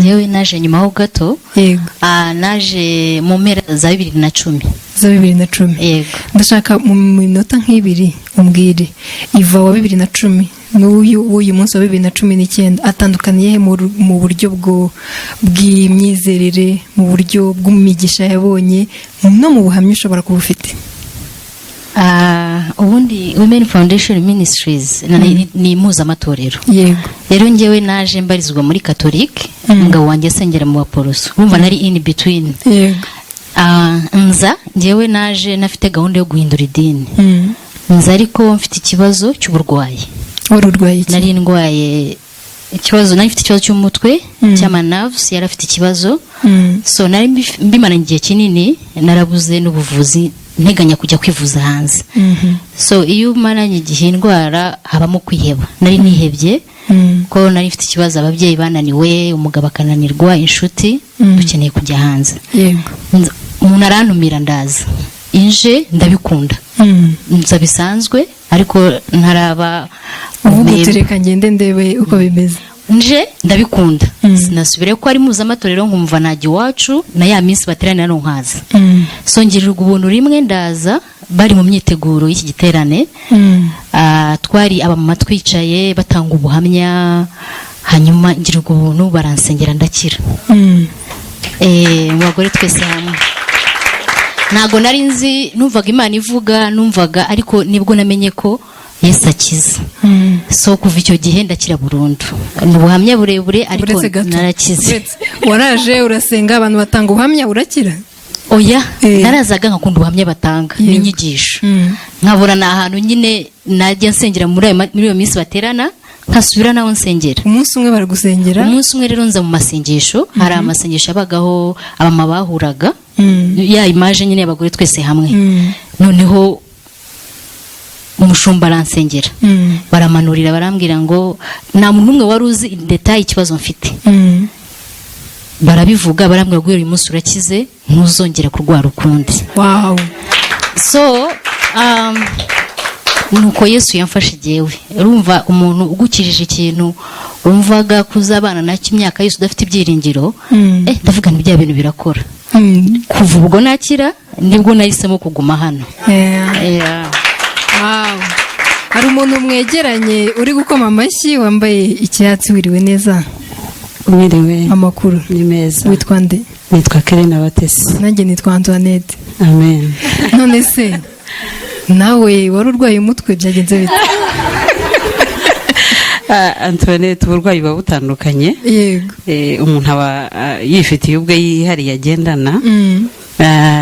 yewe naje nyuma ho gato. Yego. Naje mu mpera za 2010. Za 2010. Yego. Ndashaka mu minota nk'ibiri umbwire Iva wa 2010 n'uyu munsi wa 2019 atandukaniye mu buryo bw'imyizerere, mu buryo bw'umumigisha yabonye no mu buhamya ushobora kuba ufite. Ubundi Women Foundation Ministries ni mpuzamatorero. Yego. Rero ngewe naje mbarizwa muri Catholic, umugabo wanjye sengera mu Baporoso. Urumva nari in between. Yego. Nza ngewe naje nafite gahunda yo guhindura idini. Nza ariko mfite ikibazo cy'uburwayi. Ururwaye iki? Nari ndwaye ikibazo, nari mfite ikibazo cy'umutwe cy'ama nerves, yari afite ikibazo. So nari mbimana igihe kinini narabuze n'ubuvuzi nteganya kujya kwivuza hanze. So iyo umaranye igihe indwara habamo kwiheba. Nari nihebye ko nari mfite ikibazo, ababyeyi bananiwe, umugabo akananirwa, inshuti dukeneye kujya hanze. Yego. Umuntu arantumira ndaza. Inje ndabikunda. Nza bisanzwe ariko ntaraba uvugutereka ngende ndebe uko bimeze. Nje ndabikunda. Sinasubire ko ari mpuzamatorero nkumva najya iwacu na ya minsi bateranira no nkaza. So ngirirwa ubuntu rimwe ndaza bari mu myiteguro y'iki giterane. Twari abamama twicaye batanga ubuhamya, hanyuma ngirirwa ubuntu baransengera ndakira. mu bagore twese hamwe. Ntago nari nzi, numvaga Imana ivuga, numvaga, ariko nibwo namenye ko Yesu akiza. So kuva icyo gihe ndakira burundu. Ni ubuhamya burebure ariko narakize. Waraje urasenga abantu batanga ubuhamya urakira? Oya, narazaga nkakunda ubuhamya batanga n'inyigisho. Nkabona na ahantu nyine najya nsengera muri iyo minsi baterana, nkasubira naho nsengera. Umunsi umwe baragusengera? Umunsi umwe rero nza mu masengesho, hari amasengesho abagaho abama bahuraga, ya image nyine y'abagore twese hamwe. Noneho umushumba aransengera, baramanurira barambwira ngo nta muntu umwe wari uzi detail ikibazo mfite. Barabivuga barambwira ngo uyu munsi urakize, ntuzongera kurwara ukundi. Wow. So nuko Yesu yamfashe jewe. Urumva umuntu ugukirije ikintu umvaga kuzabana nacyo imyaka yose udafite ibyiringiro, ndavuga ni bya bintu birakora. Kuva ubwo nakira nibwo nahisemo kuguma hano. Wow. Hari umuntu mwegeranye uri gukoma amashyi wambaye icyatsi, wiriwe neza? Mwiriwe. Amakuru ni meza. Witwa nde? Nitwa Kelena Batesi. Nanjye nitwa Antoinette. Amen. None se nawe wari urwaye umutwe byagenze bite? Antoinette, uburwayi buba butandukanye. Yego. Umuntu aba yifitiye ubwe yihariye agendana.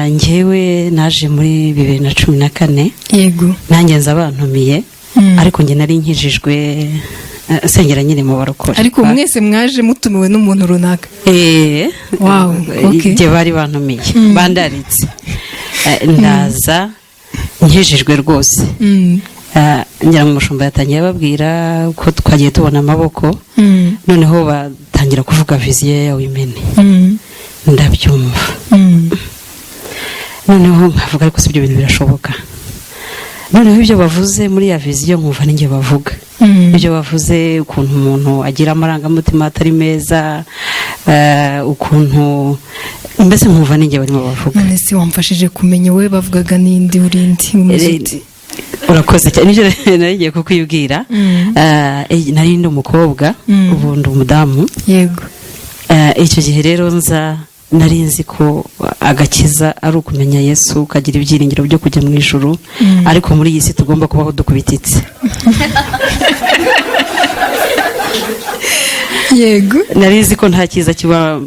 Njyewe naje muri 2014. Yego. Nanjye nza bantumiye, ariko njye nari nkijijwe sengera nyine mu barokore. Ariko mwese mwaje mutumiwe n'umuntu runaka? Wow. Okay. Njye bari bantumiye, bandaritse. Ndaza nkijijwe rwose. Ngira ngo umushumba yatangiye babwira ko twagiye tubona amaboko, noneho batangira kuvuga viziyo ya women. Ndabyumva. Noneho nkavuga ariko si ibyo bintu birashoboka. Noneho ibyo bavuze muri ya viziyo nkumva ninjye bavuga. Ibyo bavuze ukuntu umuntu agira amarangamutima atari meza, ukuntu mbese nkumva ninjye barimo bavuga. None se wamfashije kumenya we bavugaga n'indi urindi umuziki? Urakoze cyane, nibyo narigiye kukwibwira. Nari ndi umukobwa, ubundi umudamu. Yego. Icyo gihe rero nza nari nzi ko agakiza ari ukumenya Yesu, ukagira ibyiringiro byo kujya mu ijuru, ariko muri iyi si tugomba kubaho dukubititse. Yego. Nari nzi ko nta cyiza kiba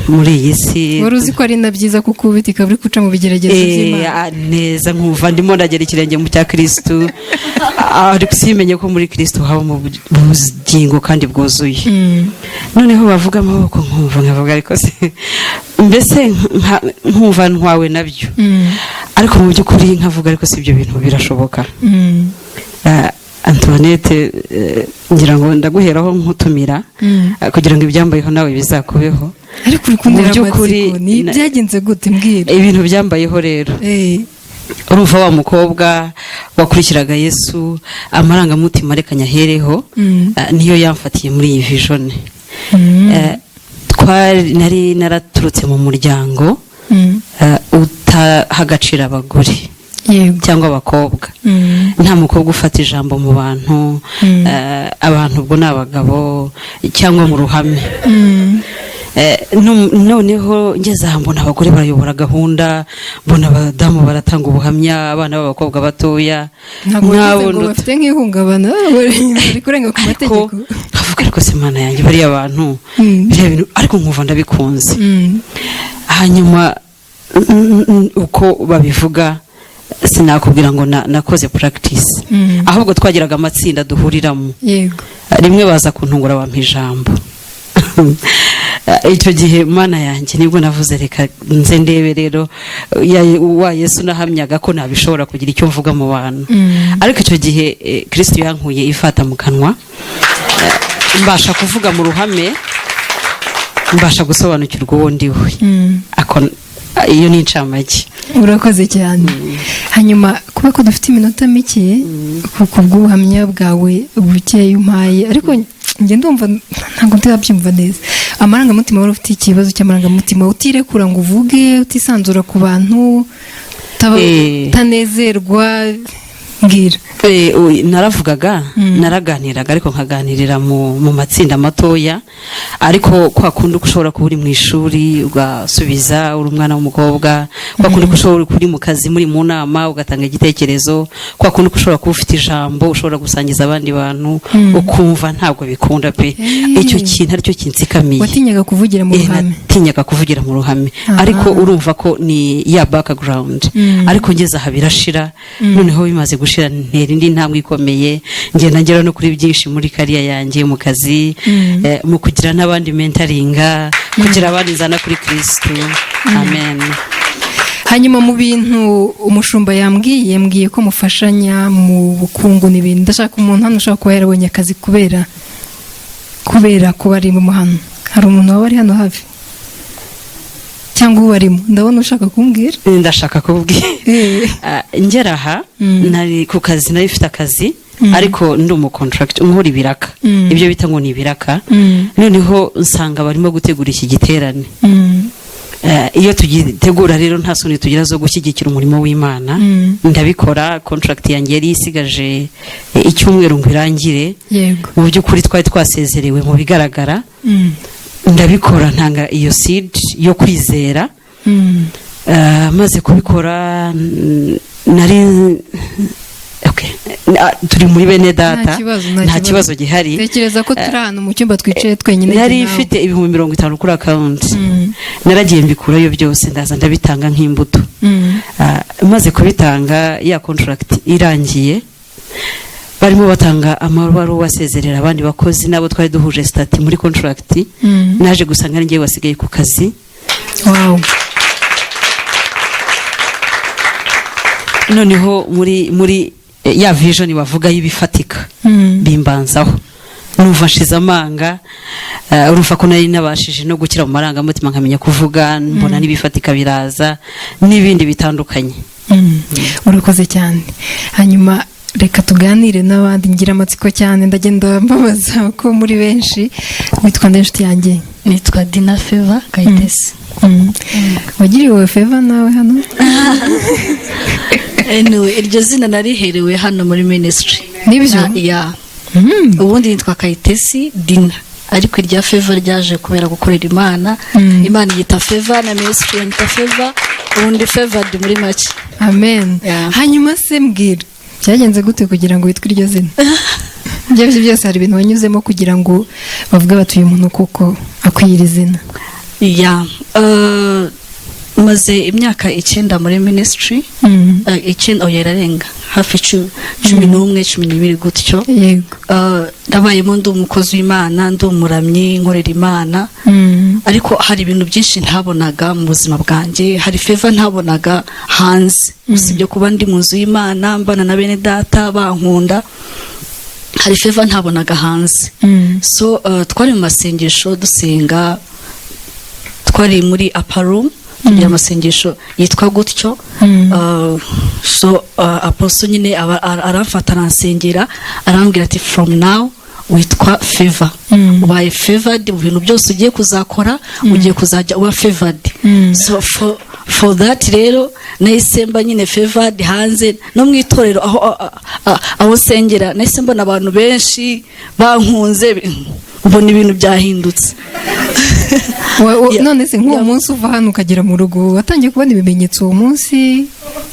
muri iyi si. Wari uzi ko ari na byiza kuko ubitika buri kuca mu bigeragezo by'Imana. Neza nkumva ndimo ndagera ikirenge mu cya Kristo, ariko simenye ko muri Kristo haba mu bugingo kandi bwuzuye. Noneho bavuga amaboko nkumva nkavuga ariko se mbese nkumva ntwawe nabyo, ariko mu by'ukuri nkavuga ariko si ibyo bintu birashoboka. Antoinette, ngira ngo ndaguheraho nkutumira kugira ngo ibyambayeho nawe bizakubeho. Ariko urukundira amatsiko ni byagenze gute mbwira? Ibintu byambayeho rero, urumva wa mukobwa wakurikiraga Yesu, amarangamutima reka nyahereho, niyo yamfatiye muri iyi vision. Nari naraturutse mu muryango utaha agaciro abagore cyangwa abakobwa. Nta mukobwa ufata ijambo mu bantu, abantu ubwo ni abagabo cyangwa mu ruhame. Noneho ngeze aha mbona abagore barayobora gahunda, mbona abadamu baratanga ubuhamya, abana b'abakobwa batoya. Ntabwo bafite nk'ihungabana, bari kurenga ku mategeko. Nkavuga ariko se Mana yanjye bariya bantu biriya bintu, ariko nkumva ndabikunze. Hanyuma uko babivuga sinakubwira ngo nakoze practice, ahubwo twagiraga amatsinda duhuriramo. Yego. Rimwe baza kuntungura bampa ijambo. Icyo gihe Mana yanjye nibwo navuze reka nze ndebe rero wa Yesu nahamyaga ko nabishobora kugira icyo mvuga mu bantu. Ariko icyo gihe Kristo yankuye ifata mu kanwa, mbasha kuvuga mu ruhame, mbasha gusobanukirwa uwo ndiwe. Iyo ni incamake. Urakoze cyane. Hanyuma kuba ko dufite iminota mike ku bw'ubuhamya bwawe bukeye umpaye, ariko njye ndumva ntabwo ndabyumva neza. Amarangamutima wari ufite ikibazo cy'amarangamutima, utirekura ngo uvuge, utisanzura ku bantu, utanezerwa, mbwira. Naravugaga naraganiraga ariko nkaganirira mu matsinda matoya, ariko kwa kundi ushobora kuba uri mu ishuri ugasubiza uri umwana w'umukobwa, kwa kundi ushobora kuri mu kazi muri mu nama ugatanga igitekerezo, kwa kundi ushobora kuba ufite ijambo ushobora gusangiza abandi bantu ukumva ntabwo bikunda pe. Icyo kintu aricyo kinsikamiye. Watinyaga kuvugira mu ruhame? Natinyaga kuvugira mu ruhame, ariko urumva ko ni ya background. Ariko ngeze aha birashira, noneho bimaze gushira ntera indi ntambwe ikomeye, ngenda ngera no kuri byinshi muri kariya yanjye mu kazi, mu kugira n'abandi mentoringa, kugira abandi zana kuri Kristo. Amen. Hanyuma mu bintu umushumba yambwiye ko mufashanya mu bukungu n'ibintu, ndashaka umuntu hano ushaka kuba yarabonye akazi kubera ko bari mu hano. Hari umuntu waba ari hano hafi cyangwa ubarimo? Ndabona ushaka kumbwira. Ndashaka kubwira ngera aha nari ku kazi, nari mfite akazi ariko ndi umu contract nkora ibiraka, ibyo bita ngo ni ibiraka. Noneho nsanga barimo gutegura iki giterane. Iyo tugitegura rero nta soni tugira zo gushyigikira umurimo w'Imana, ndabikora. Contract yanjye yari isigaje icyumweru ngo irangire. Mu by'ukuri twari twasezerewe mu bigaragara. Ndabikora, ntanga iyo seed yo kwizera. Maze kubikora nari turi muri bene data, nta kibazo gihari. Tekereza ko turi hano mu cyumba twicaye twenyine. Nari ifite ibihumbi 50 kuri account. Naragiye mbikurayo byose ndaza ndabitanga nk'imbuto. Maze kubitanga ya contract irangiye, barimo batanga amabaruwa asezerera abandi bakozi nabo twari duhuje stati muri contract. Naje gusanga ngiye wasigaye ku kazi. Wow. Noneho muri ya vision bavuga y'ibifatika bimbanzaho, numva nshize amanga. Urumva ko nari nabashije no gukira mu marangamutima nkamenya kuvuga, mbona n'ibifatika biraza n'ibindi bitandukanye. Urakoze cyane. Hanyuma reka tuganire n'abandi, ngira amatsiko cyane, ndagenda mbabaza ko muri benshi. Witwa nde nshuti yanjye? Nitwa Dina Favor Kayitesi. Wagiriwe Favor nawe hano? Iryo zina nariherewe hano muri ministry. Nibyo? Ya. Ubundi nitwa Kayitesi Dina, ariko irya Favor ryaje kubera gukorera Imana. Imana yita Favor na ministry yita Favor, ubundi Favor di muri make. Amen. Hanyuma se mbwira, cyagenze gute kugira ngo witwe iryo zina? Byose byose hari ibintu wanyuzemo kugira ngo bavuge batuye umuntu kuko akwira izina. Ya. Maze imyaka 9 muri ministry. 9 oyerarenga hafi 11-12 gutyo. Ndabayemo ndi umukozi w'Imana, ndi umuramyi, nkorera Imana. Ariko hari ibintu byinshi ntabonaga mu buzima bwanjye. Hari Favor ntabonaga hanze, usibye kuba ndi mu nzu y'Imana mbana na bene data bankunda. Hari Favor ntabonaga hanze. So twari mu masengesho dusenga, twari muri upper room ya masengesho yitwa gutyo. So apostle nyine aramfata aransengera, arambwira ati from now witwa Favor. Ubaye favored mu bintu byose ugiye kuzakora, ugiye kuzajya uba favored. So for that rero nahise mba nyine favored hanze no mu itorero aho sengera. Nahise mbona abantu benshi bankunze, mbona ibintu byahindutse. None se nk'uwo munsi uva hano ukagera mu rugo watangiye kubona ibimenyetso uwo munsi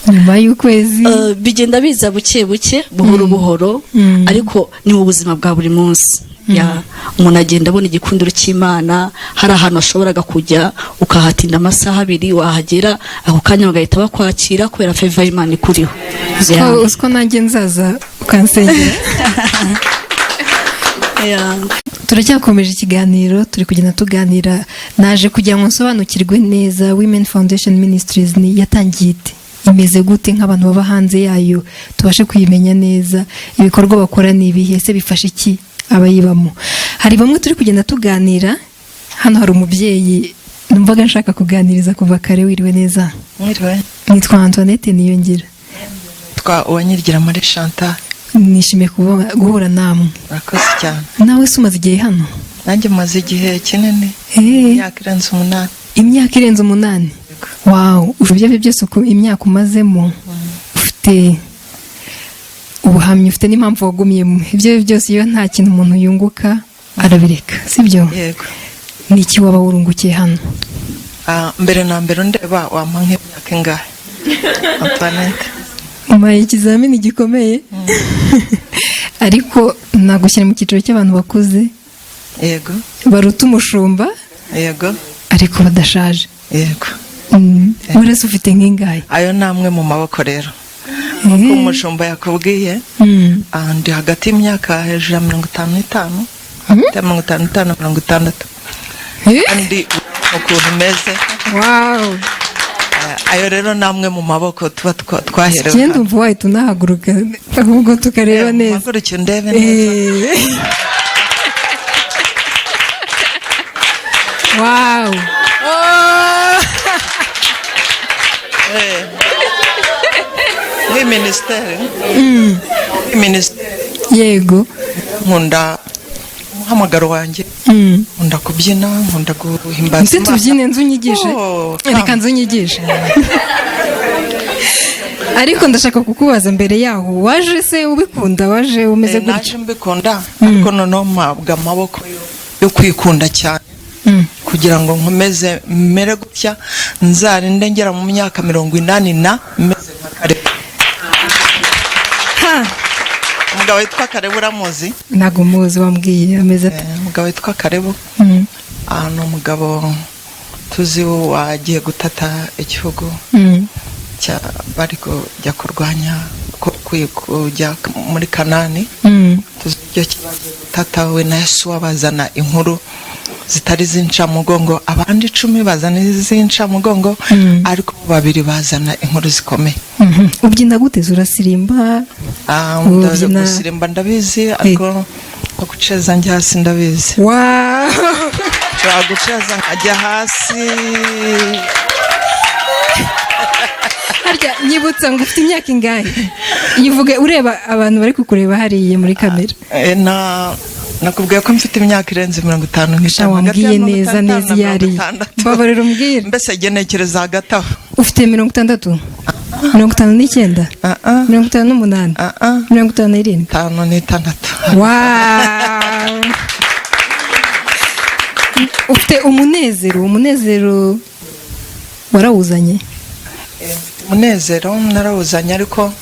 nyuma y'ukwezi? Bigenda biza buke buke, buhoro buhoro, ariko ni mu buzima bwa buri munsi. Umuntu agenda abona igikundiro cy'Imana. Hari ahantu ashoboraga kujya ukahatinda amasaha 2, wahagera ako kanya bagahita bakwakira kubera Favor y'Imana ikuriho. Usko nanjye nzaza ukansengera. Turacyakomeje ikiganiro, turi kugenda tuganira. Naje kugira ngo nsobanukirwe neza Women Foundation Ministries ni yatangiye ite, imeze gute nk'abantu baba hanze yayo, tubashe kuyimenya neza. Ibikorwa bakora ni ibihe, se bifasha iki abayibamo? Hari bamwe turi kugenda tuganira. Hano hari umubyeyi numvaga nshaka kuganiriza kuva kare. Wiriwe neza? Mwiriwe. Nitwa Antoinette Niyongira. Twa Uwanyirigira muri Chantal. Nishimiye guhura namwe. Urakoze cyane. Nawe se umaze igihe hano? Nanjye maze igihe kinini. Imyaka irenze 8. Imyaka irenze 8? Wow. Ujye byose uko imyaka umazemo ufite ubuhamya ufite n'impamvu wagumyemo ibyo byose iyo nta kintu umuntu yunguka arabireka sibyo yego ni iki waba wurungukiye hano mbere na mbere ndeba wampa nk'imyaka ingahe Antoinette umpaye ikizamini gikomeye ariko nagushyira mu cyiciro cy'abantu bakuze yego baruta umushumba yego ariko badashaje yego uretse ufite nk'ingahe ayo namwe mu maboko rero nk'uko umushumba yakubwiye ndi hagati y'imyaka hejuru ya 55 55 60 kandi ukuntu meze wow ayo rero namwe mu maboko tuba twaherewe cyenda umva wahita unahaguruka ahubwo tukareba neza mpaguruke ndebe neza wow ni minisiteri yego nkunda umuhamagaro wanjye nkunda kubyina nkunda guhimbaza Imana tubyine nzunyigishe reka nzunyigishe ariko ndashaka kukubaza mbere yaho waje se ubikunda waje umeze gutya naje mbikunda ariko noneho mpabwa amaboko yo kwikunda cyane kugira ngo nkomeze mere gutya nzarinde ngera mu myaka 80 na meze nka Karebu umugabo witwa Karebu uramuzi ntago muzi wambwiye ameze ati umugabo witwa Karebu ni umugabo tuzi wagiye gutata igihugu bari kujya kurwanya kujya muri Kanani tuzi icyo kibazo gutata we na Yesu wabazana inkuru zitari zinca mugongo abandi 10 bazana zinca mugongo ariko babiri bazana inkuru zikomeye ubyina gute urasirimba gusirimba ndabizi ariko guceza njya hasi ndabizi wow guceza nkajya hasi harya nyibutsa ngo ufite imyaka ingahe yivuge ureba abantu bari kukureba hariye muri kamera nakubwiye ko mfite imyaka irenze 55 wambwiye neza neza yari babarira umbwira mbese genekereza hagati aho ufite 60 59 58 57 56 wow ufite umunezero warawuzanye umunezero narawuzanye ariko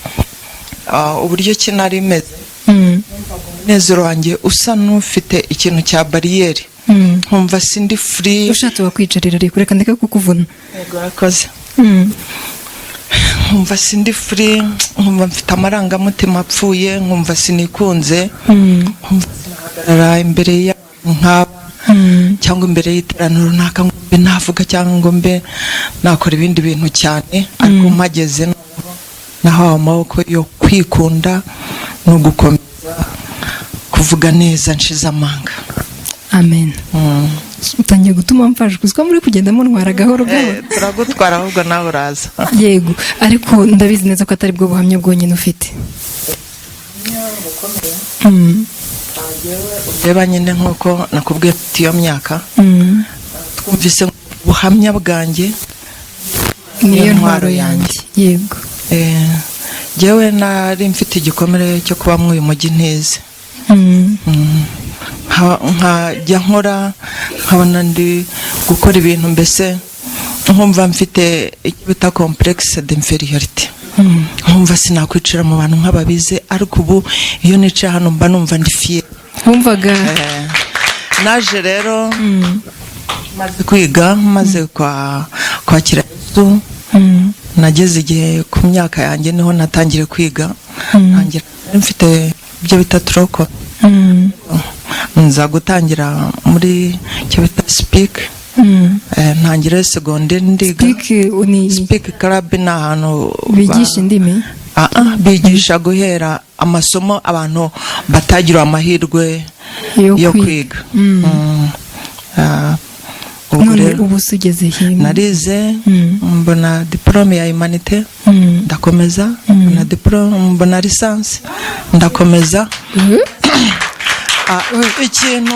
uburyo kinari imeze umunezero wanjye usa n'ufite ikintu cya bariyeri nkumva sindi free ushatse wakwicarira ariko reka ndeke kukuvuna yego rakoze nkumva sindi free nkumva mfite amarangamutima apfuye nkumva sinikunze nkumva sinahagarara imbere y'abantu cyangwa imbere y'iteraniro runaka ngo mbe navuga cyangwa ngo mbe nakora ibindi bintu cyane ariko mpageze nahawe amaboko yo kwikunda no gukomeza kuvuga neza nshize amanga amen utangiye gutuma mfashwe uziko muri kugenda muntwara gahoro gahoro turagutwara ahubwo nawe uraza yego ariko ndabizi neza ko atari bwo buhamya bwonyine ufite reba nyine nk'uko nakubwiye iyo myaka twumvise ubuhamya bwanjye niyo ntwaro yanjye yego njyewe nari mfite igikomere cyo kuba muri uyu mujyi ntize nkajya nkora nkabona ndi gukora ibintu mbese nkumva mfite icyo bita complexe d'inferiorité nkumva sinakwicara mu bantu nk'ababize ariko ubu iyo nicaye hano mba numva ndi fier wumvaga naje rero maze kwiga maze kwakira Yesu nageze igihe ku myaka yanjye niho natangire kwiga ntangira mfite ibyo bita troko nza gutangira muri icyo bita speak ntangire secondaire ndiga speak club ni ahantu bigisha indimi bigisha guhera amasomo abantu batagira amahirwe yo kwiga none ubu sugeze hino narize mbona diplome ya humanité ndakomeza mbona diplome mbona licence ndakomeza ikintu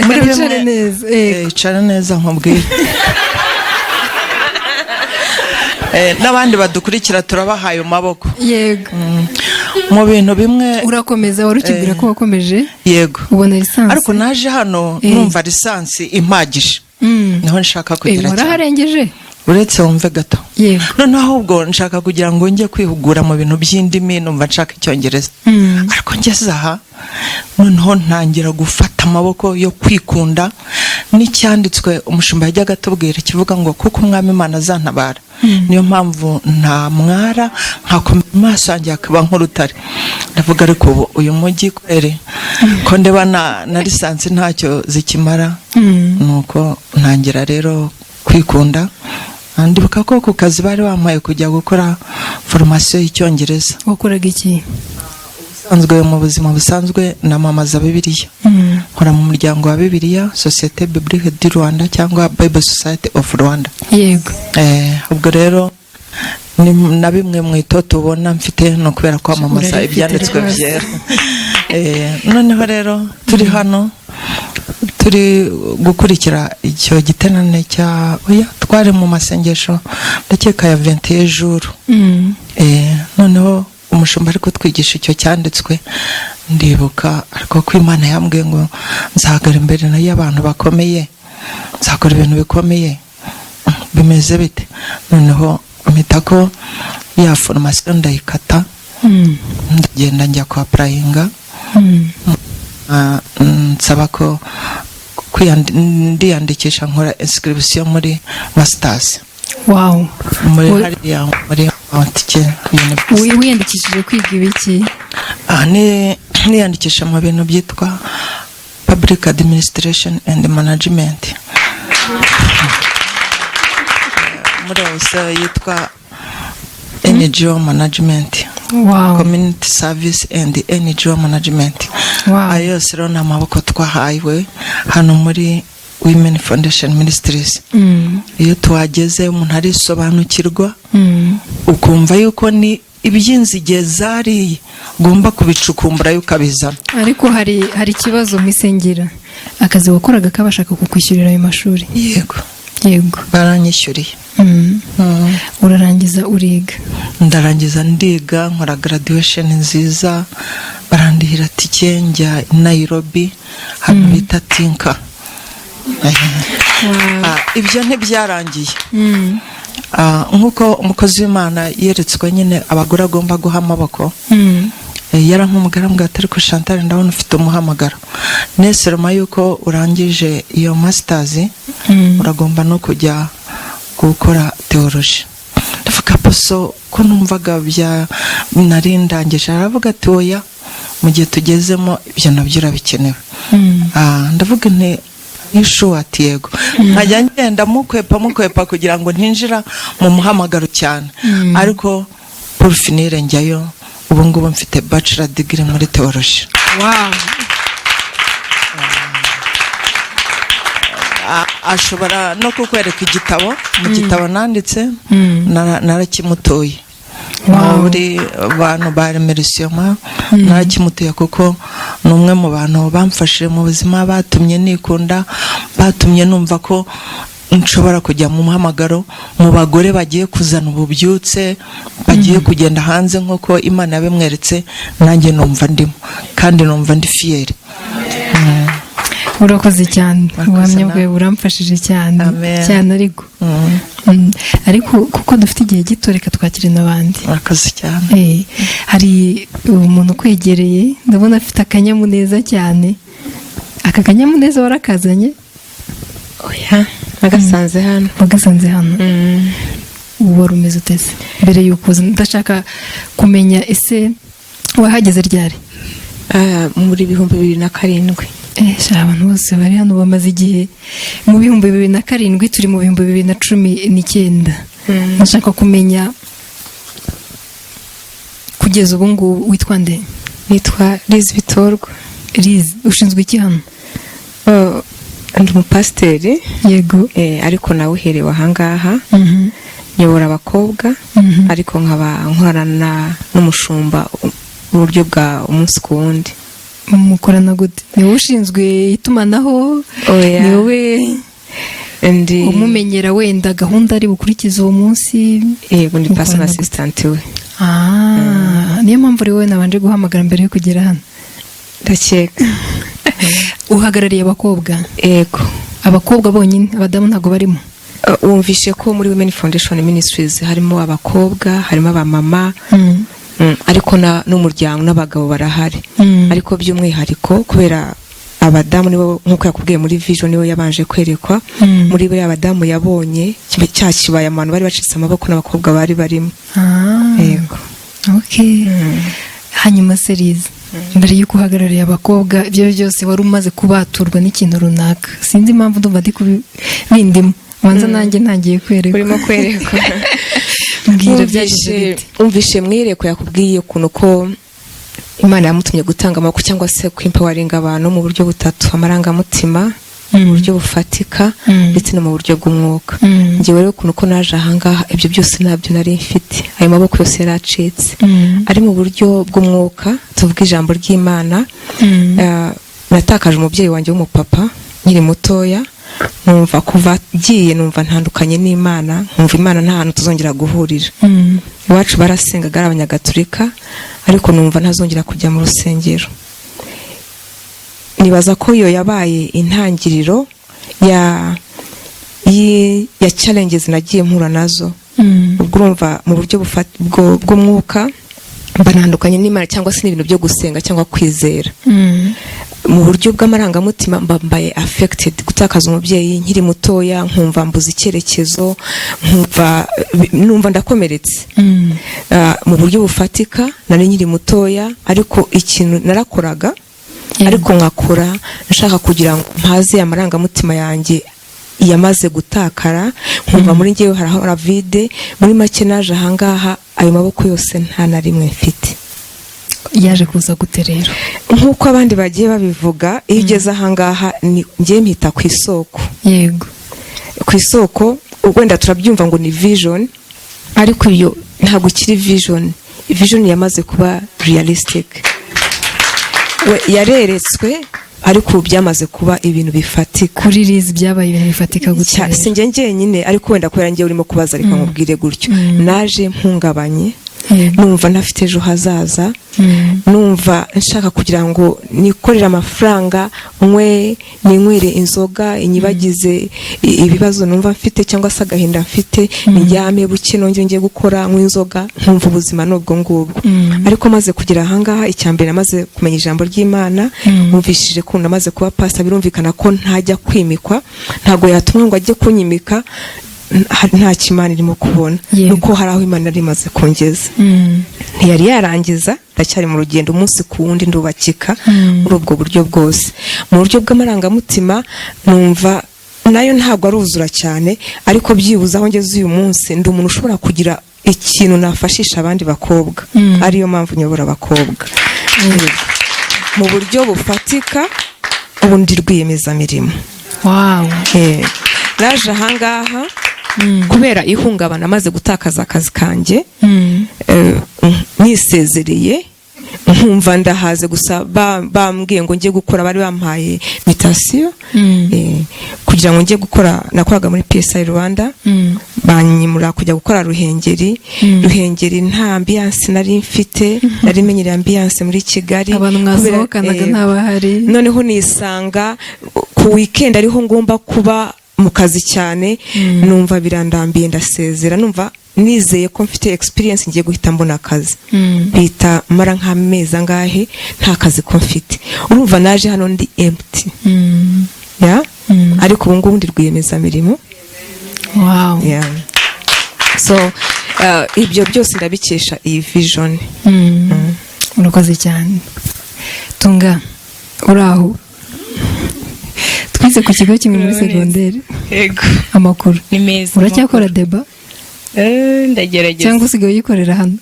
muri bimwe neza icara neza nkubwire n'abandi badukurikira turabahaye amaboko yego mu bintu bimwe. Urakomeza wari ukibwira ko wakomeje? Yego. Ubona lisansi? Ariko naje hano numva lisansi impagije. Niho nshaka kugira cyane. Waraharengeje? Uretse wumve gato. Yego. Noneho ahubwo nshaka kugira ngo njye kwihugura mu bintu by'indimi, numva nshaka Icyongereza. Ariko ngeze aha noneho ntangira gufata amaboko yo kwikunda n'icyanditswe umushumba yajyaga atubwira kivuga ngo kuko umwami Imana azantabara. Niyo mpamvu nta mwara nkakomeza amaso yanjye akaba nk'urutare. Ndavuga ariko ubu uyu mujyi kwere ko ndeba na lisansi ntacyo zikimara. Nuko ntangira rero kwikunda. Ndibuka ko ku kazi bari bampaye kujya gukora formation y'Icyongereza. Wakoraga iki? Ubusanzwe mu buzima busanzwe namamaza Bibiliya. Nkora mu muryango wa Bibiliya, Société Biblique du Rwanda cyangwa Bible Society of Rwanda. Yego. Ubwo rero na bimwe mu itoto ubona mfite no kubera kwamamaza ibyanditswe byera. Noneho rero turi hano turi gukurikira icyo gitenane cya twari mu masengesho ndakeka ya 21 jours. Noneho umushumba ariko twigisha icyo cyanditswe ndibuka ariko ko Imana yambwiye ngo nzagara imbere y'abantu bakomeye, nzakora ibintu bikomeye. Bimeze bite? Noneho mpitako ya formation ndayikata. Ndagenda njya kwa prayinga. Nsaba ko ndiyandikisha nkora inscription muri masters. Wow. Muri hariya muri Antike. Wiyandikishije kwiga ibiki? Niyandikisha mu bintu byitwa Public Administration and Management. Muri wose yitwa NGO Management. Wow. Community Service and NGO Management. Wow. Ayo sero na maboko twahawe hano muri Women Foundation Ministries. Iyo tuhageze umuntu arisobanukirwa ukumva yuko ni ibyinzige zari ugomba kubicukumbura yuko abizana. Ariko hari ikibazo misengera akazi wakoraga kabashaka kukwishyurira ayo mashuri? Yego. Baranyishyuriye. Urarangiza uriga? Ndarangiza ndiga nkora graduation nziza, barandihira tike njya Nairobi hano bita Tinka. Ibyo ntibyarangiye. Nkuko umukozi w'Imana yeretswe nyine abagore agomba guha amaboko. Yara nk'umugarambwa atari ko Chantal ndabona ufite umuhamagaro. Neseroma yuko urangije iyo masters uragomba no kujya gukora theology. Ndavuga poso ko numvaga bya narindangije aravuga ati oya mu gihe tugezemo ibyo nabyo urabikenewe. Ndavuga nti nisho ati yego. Nkajya ngenda mukwepa kugira ngo ntinjira mu muhamagaro cyane. Ariko pour finir njyayo ubu ngubu mfite bachelor degree muri theology. Wow. Ashobora no kukwereka igitabo, mu gitabo nanditse narakimutoye. Muri bantu baremerisioma narakimutoye kuko numwe mu bantu bamfashije mu buzima, batumye nikunda, batumye numva ko nshobora kujya mu muhamagaro mu bagore bagiye kuzana ububyutse, bagiye kugenda hanze nk'uko Imana yabimweretse, nanjye numva ndimo kandi numva ndi fier. Urakoze cyane, ubuhamya bwawe buramfashije cyane cyane. Ariko kuko dufite igihe gito reka twakire n'abandi. Urakoze cyane. Hari umuntu kwegereye ndabona afite akanyamuneza cyane. Aka kanyamuneza warakazanye? Oya, nagasanze hano. Wagasanze hano. Wari umeze utese mbere yuko ndashaka kumenya ese wahageze ryari? Muri 2007. Abantu bose bari hano bamaze igihe mu 2007, turi mu 2019. Ndashaka kumenya kugeza ubu ngubu witwa nde? Nitwa Liz Bitorwa. Liz, ushinzwe iki hano? Ndi umupasiteri. Yego. Ariko nawe uherewe ahangaha. Nyobora abakobwa, ariko nkaba nkorana n'umushumba uburyo bwa umunsi ku wundi. Mukorana gute? Niwe ushinzwe itumanaho? Niwe umumenyera wenda gahunda ari bukurikiza uwo munsi? Yego, ndi personal assistant we. niyo mpamvu uri wowe nabanje guhamagara mbere yo kugera hano. ndakeka. Uhagarariye abakobwa? Yego. Abakobwa bonyine, abadamu ntago barimo? Wumvishe ko muri Women Foundation Ministries harimo abakobwa, harimo abamama, ariko n'umuryango n'abagabo barahari. Ariko by'umwihariko kubera abadamu nibo nkuko yakubwiye muri vision nibo yabanje kwerekwa, muri bo abadamu yabonye cyakibaya abantu bari bacitse amaboko n'abakobwa bari barimo. Yego. Okay. Hanyuma Serize, mbere y'uko uhagarariye abakobwa ibyo byose wari umaze kubaturwa n'ikintu runaka, sinzi impamvu ndumva ndi kubindimo, banza nanjye ntangiye kwerekwa. Urimo kwerekwa. Mbwira byaje. Umvishe mwireko yakubwiye kuno ko Imana yamutumye gutanga amaboko cyangwa se kwimpowaringa abantu mu buryo butatu: amarangamutima, mu buryo bufatika, ndetse no mu buryo bw'umwuka. Njye rero kuno ko naje ahangaha ibyo byose nabyo nari mfite, ayo maboko yose yaracitse. Ari mu buryo bw'umwuka, tuvuga ijambo ry'Imana. Natakaje umubyeyi wanjye w'umupapa nkiri mutoya, numva kuva giye numva ntandukanye n'Imana, numva Imana nta hantu tuzongera guhurira. Iwacu barasengaga ari abanyagatolika, ariko numva ntazongera kujya mu rusengero. Nibaza ko iyo yabaye intangiriro ya challenges nagiye mpura nazo. Ubwo urumva mu buryo bw'umwuka mbanandukanye n'Imana cyangwa se n'ibintu byo gusenga cyangwa kwizera. Mu buryo bw'amarangamutima mbambaye affected, gutakaza umubyeyi nkiri mutoya, nkumva mbuze icyerekezo, numva ndakomeretse. Mu buryo bufatika nari nkiri mutoya, ariko ikintu narakoraga, ariko nkakora nshaka kugira ngo mpaze amarangamutima yanjye yamaze gutakara, nkumva muri ngewe harahora vide. Muri make naje ahangaha ayo maboko yose nta na rimwe mfite. Yaje kuza gute rero? Nkuko abandi bagiye babivuga, iyo ugeze ahangaha ngiye mpita ku isoko. Yego. Ku isoko wenda turabyumva ngo ni vision, ariko iyo ntabwo kiri vision. Vision yamaze kuba realistic. Yareretswe, ariko byamaze kuba ibintu bifatika. Kuri Liz byabaye ibintu bifatika gutya. Sinjye nyine, ariko wenda kubera ngiye urimo kubaza reka nkubwire gutyo. Naje mpungabanye, numva ntafite ejo hazaza, numva nshaka kugira ngo nikorera amafaranga, ninywere inzoga inyibagize ibibazo numva mfite cyangwa se agahinda mfite, njyame buke nongere ngiye gukora nk'inzoga, nkumva ubuzima n'ubwo ngubwo. Ariko maze kugira ahangaha, icyambere namaze kumenya ijambo ry'Imana, numvishije ko namaze kuba pastor, birumvikana ko ntajya kwimikwa, ntago yatumwa ngo ajye kunyimika, nta kimana irimo kubona. Nuko hari aho Imana yari imaze kongeza. Ntiyari yarangiza, ndacyari mu rugendo umunsi ku wundi ndubakika muri ubwo buryo bwose. Mu buryo bw'amarangamutima numva nayo ntabwo aruzura cyane, ariko byibuza aho ngeze uyu munsi ndi umuntu ushobora kugira ikintu nafashisha abandi bakobwa. Ariyo mpamvu nyobora abakobwa. Mu buryo bufatika, ubundi rwiyemezamirimo. Wow. Naje ahangaha kubera ihungabana, maze gutakaza akazi kanjye, nisezereye, nkumva ndahaze. Gusa bambwiye ngo njye gukora, bari bampaye invitation kugira ngo njye gukora. Nakoraga muri PSI Rwanda, banyimura kujya gukora Ruhengeri. Ruhengeri nta ambiance nari mfite, nari menyereye ambiance muri Kigali, abantu mwasohokanaga ntabahari. Noneho nisanga ku weekend ariho ngomba kuba mu kazi cyane, numva birandambiye, ndasezera. Numva nizeye ko mfite experience ngiye guhita mbona akazi. Bita mara nk'amezi angahe nta kazi ko mfite. Urumva naje hano ndi empty. Ariko ubu ngubu ndi rwiyemezamirimo. Wow. So ibyo byose ndabikesha iyi vision. Urakoze cyane. Tunga, uraho? Twize ku kigo kimwe muri segonderi. Yego. Amakuru ni meza. Uracyakora deba? Ndagerageza. Cyangwa usigaye uyikorera hano?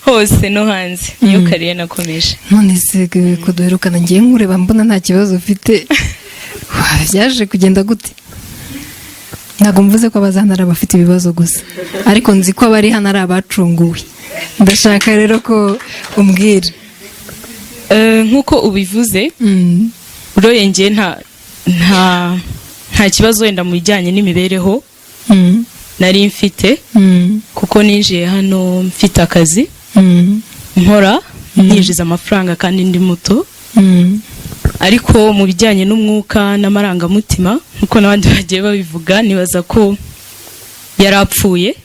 Hose no hanze. Niyo kariye nakomeje. None se kuduherukana ngiye nkureba mbona nta kibazo ufite. Byaje kugenda gute? Ntabwo mvuze ko abazana ari abafite ibibazo gusa, ariko nzi ko abari hano ari abacunguwe. Ndashaka rero ko umbwira. Nkuko ubivuze, uroye ngiye nta kibazo wenda mu bijyanye n'imibereho. nari mfite kuko ninjiye hano mfite akazi nkora ninjiza amafaranga kandi ndi muto ariko mu bijyanye n'umwuka n'amarangamutima nkuko n'abandi bagiye babivuga nibaza ko yarapfuye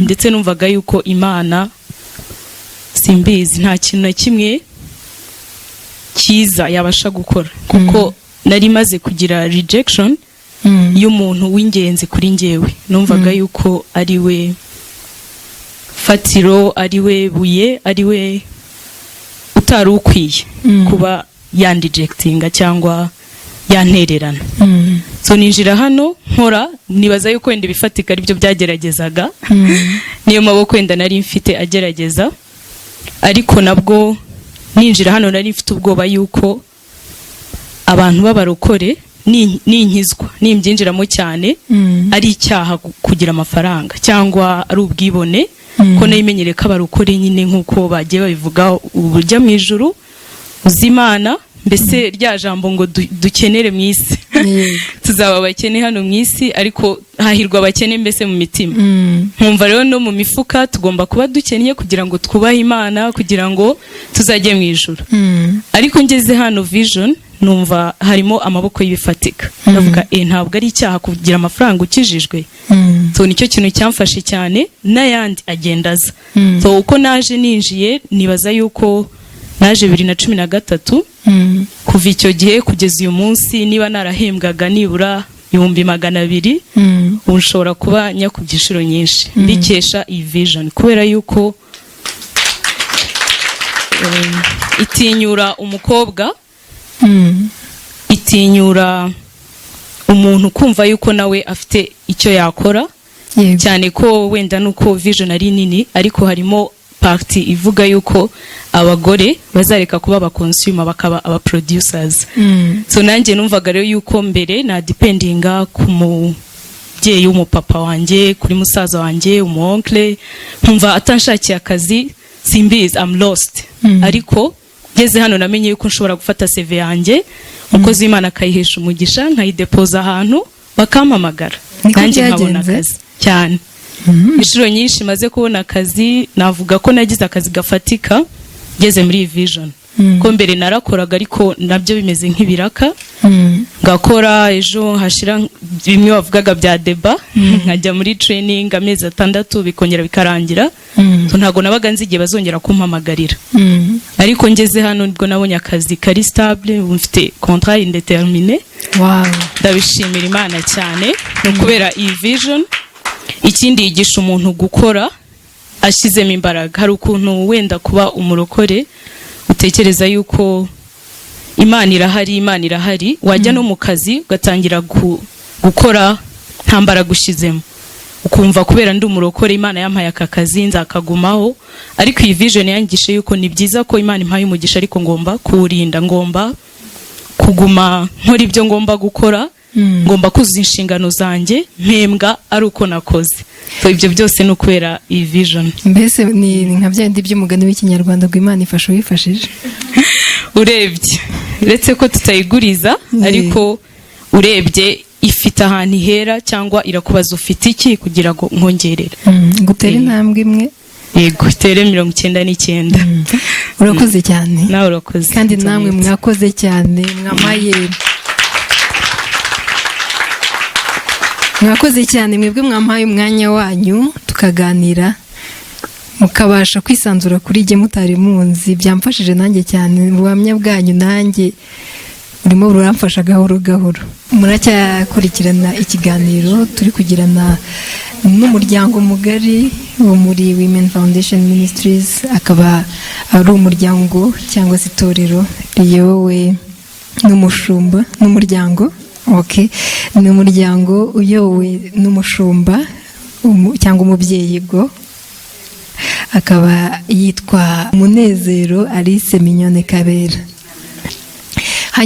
ndetse numvaga yuko Imana simbizi nta kintu na kimwe cyiza yabasha gukora kuko nari maze kugira rejection y'umuntu w'ingenzi kuri njyewe numvaga yuko ari we fatiro ari we buye ari we utari ukwiye kuba yandijectinga cyangwa yantererana so ninjira hano nkora nibaza yuko wenda bifatika ari byo byageragezaga niyo maboko wenda nari mfite agerageza ariko nabwo ninjira hano nari mfite ubwoba yuko abantu b'abarokore ninkizwa nimbyinjiramo cyane ari icyaha kugira amafaranga cyangwa ari ubwibone ko nayimenyere ko abarokore nyine nkuko bagiye babivuga ubujya mu ijuru uzimana mbese rya jambo ngo dukenere mu isi tuzaba abakene hano mu isi ariko hahirwa abakene mbese mu mitima nkumva rero no mu mifuka tugomba kuba dukennye kugira ngo twubahe Imana kugira ngo tuzajye mu ijuru ariko ngeze hano vision numva harimo amaboko y'ibifatika ndavuga ntabwo ari icyaha kugira amafaranga ukijijwe so nicyo kintu cyamfashe cyane n'ayandi agendaza so uko naje ninjiye nibaza yuko naje 2013 kuva icyo gihe kugeza uyu munsi niba narahembwaga nibura 200,000 ubu nshobora kuba nyakugishiro nyinshi mbikesha iyi vision kubera yuko itinyura umukobwa itinyura umuntu kumva yuko nawe afite icyo yakora cyane ko wenda nuko vision ari nini ariko harimo party ivuga yuko abagore bazareka kuba abaconsumer bakaba abaproducers so nanjye numvaga rero yuko mbere na dependinga ku mubyeyi w'umupapa wanjye kuri musaza wanjye umuonkle nkumva atanshakiye akazi simbizi I'm lost ariko ngeze hano namenye yuko nshobora gufata CV yanjye umukozi w'Imana akayihesha umugisha nkayidepoza ahantu bakampamagara nanjye nkabona akazi cyane inshuro nyinshi maze kubona akazi navuga ko nagize akazi gafatika ngeze muri vision ko mbere narakoraga ariko nabyo bimeze nk'ibiraka ngakora ejo hashira bimwe bavugaga bya deba nkajya muri training amezi 6 bikongera bikarangira so ntago nabaga nzigiye bazongera kumpamagarira ariko ngeze hano nibwo nabonye akazi kari stable mfite contrat indéterminé ndabishimira Imana cyane no kubera iyi vision ikindi yigisha umuntu gukora ashyizemo imbaraga hari ukuntu wenda kuba umurokore utekereza yuko Imana irahari wajya no mu kazi ugatangira gukora nta mbaraga ushizemo ukumva kubera ndi umurokore Imana yampaye aka kazi nzakagumaho ariko iyi vision yangishe yuko ni byiza ko Imana impaye umugisha ariko ngomba kuwurinda ngomba kuguma nkora ibyo ngomba gukora ngomba kuzuza inshingano zanjye mpembwa ari uko nakoze so ibyo byose no kubera iyi vision mbese ni nka byandi by'umugani w'ikinyarwanda ngo Imana ifasha wifashije urebye uretse ko tutayiguriza ariko urebye ifite ahantu ihera cyangwa irakubaza ufite iki kugira ngo nkongerere gutera intambwe imwe yego itere 99 urakoze cyane nawe urakoze kandi namwe mwakoze cyane mwakoze cyane mwebwe mwampaye umwanya wanyu tukaganira mukabasha kwisanzura kuri jye mutari munzi byamfashije nanjye cyane ubuhamya bwanyu nanjye burimo buramfasha gahoro gahoro muracyakurikirana ikiganiro turi kugirana n'umuryango mugari wo muri Women Foundation Ministries akaba ari umuryango cyangwa se itorero riyobowe n'umushumba n'umuryango ni umuryango uyobowe n'umushumba cyangwa umubyeyi bwo akaba yitwa Munezero Alice Mignone Kabera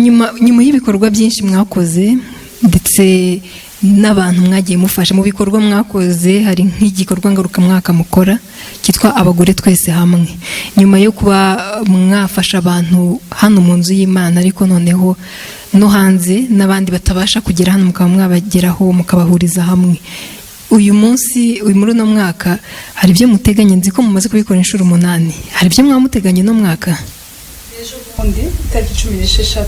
nyuma y'ibikorwa byinshi mwakoze ndetse n'abantu mwagiye mufasha mu bikorwa mwakoze hari nk'igikorwa ngarukamwaka mukora cyitwa abagore twese hamwe nyuma yo kuba mwafasha abantu hano mu nzu y'Imana ariko noneho no hanze n'abandi batabasha kugera hano mukaba mwabageraho mukabahuriza hamwe uyu munsi uyu muri uno mwaka hari ibyo muteganya, nzi ko mumaze kubikora inshuro 8, hari ibyo mwamuteganya no mwaka? ejo bundi itariki 16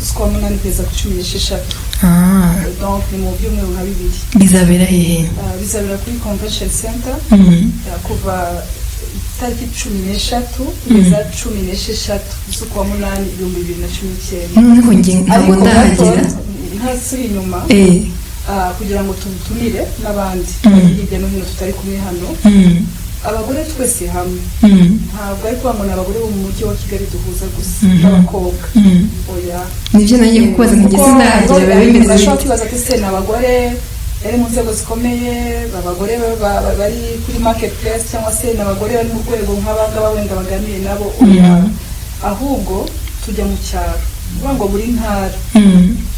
z'ukwa munani kugeza ku 16. Donc ni mu byumweru nka 2 bizabera hehe? Bizabera kuri convention center kuva itariki 16 kugeza 16 z'ukwa munani 2019. Noneho nge ntabwo ndahagera ntasiri inyuma kugira ngo tutumire n'abandi hirya no hino tutari kumwe hano, abagore twese hamwe. Ntabwo ari kuba ngo abagore bo mu mujyi wa Kigali duhuza gusa n'abakobwa. Oya, nibyo nanjye kubaza ngeze ndahagera biba bimeze bishobora kwibaza ko se n'abagore bari mu nzego zikomeye, abagore bari kuri marketplace, cyangwa se n'abagore bari mu rwego nk'abangaba wenda baganire nabo. Oya, ahubwo tujya mu cyaro kuvuga ngo buri ntara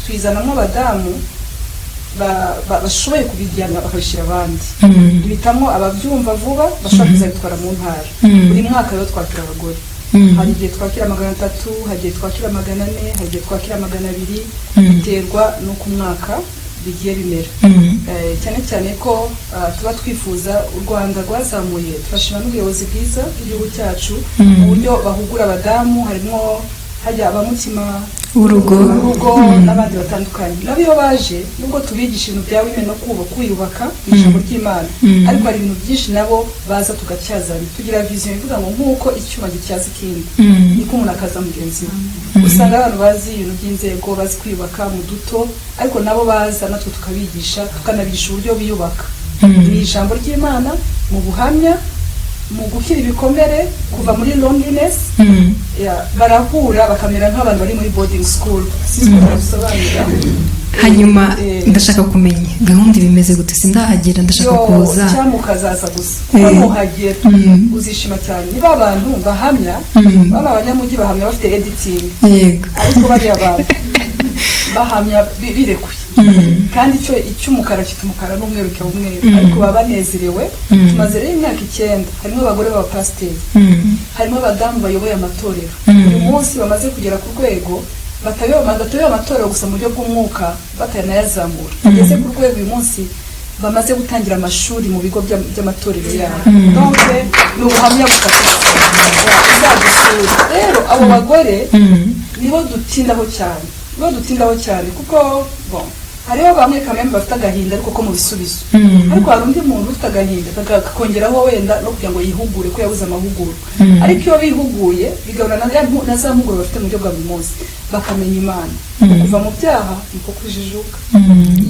tuyizanamo abadamu bashoboye kubijyana bakabishyira abandi, bitamo ababyumva vuba bashobora kuzabitwara mu ntara. Buri mwaka rero twakira abagore, hari igihe twakira 300, hari igihe twakira 400, hari igihe twakira 200, biterwa n'uko umwaka bigiye bimera. Cyane cyane ko tuba twifuza u Rwanda rwazamuye, turashima n'ubuyobozi bwiza bw'igihugu cyacu mu buryo bahugura abadamu, harimo hajya abamutima urugo n'abandi batandukanye. Nabo iyo baje nubwo tubigisha ibintu bya women no kwiyubaka ijambo ry'Imana, ariko hari ibintu byinshi nabo baza tugatyazana, tugira vision ivuga ngo nk'uko icyuma gityaza ikindi niko umuntu akaza mugenzi we. Usanga abantu bazi ibintu by'inzego, bazi kwiyubaka mu duto, ariko nabo baza natwe tukabigisha, tukanabigisha uburyo biyubaka mu ijambo ry'Imana, mu buhamya, mu gukira ibikomere, kuva muri loneliness. Barahura bakamera nk'abantu bari muri boarding school. Hanyuma ndashaka kumenya gahunda bimeze gute? Sindahagera, ndashaka kuza. Cyamukazaza gusa kuko muhagera uzishima cyane. Niba abantu bahamya baba abanyamujyi bahamya bafite editing, yego, ariko bari abantu bahamya birekuye, kandi icy'umukara cyitwa umukara n'umweru cyangwa umweru, ariko baba banezerewe. Tumaze rero imyaka 9, harimo abagore b'abapasiteri, harimo abadamu bayoboye amatorero. Uyu munsi bamaze kugera ku rwego batayoboye amatorero gusa mu buryo bw'umwuka, batanayazamura. Bageze ku rwego uyu munsi bamaze gutangira amashuri mu bigo by'amatorero yabo. Donc ni ubuhamya bufatika. Rero abo bagore nibo dutindaho cyane, kuko hariho bamwe kamembe bafite agahinda ariko ko mu bisubizo, ariko hari undi muntu ufite agahinda kakongeraho wenda no kugira ngo yihugure ko yabuze amahugurwa. Ariko iyo bihuguye bigabana na za mpuguro bafite mu buryo bwa buri munsi, bakamenya Imana, kuva mu byaha niko kujijuka.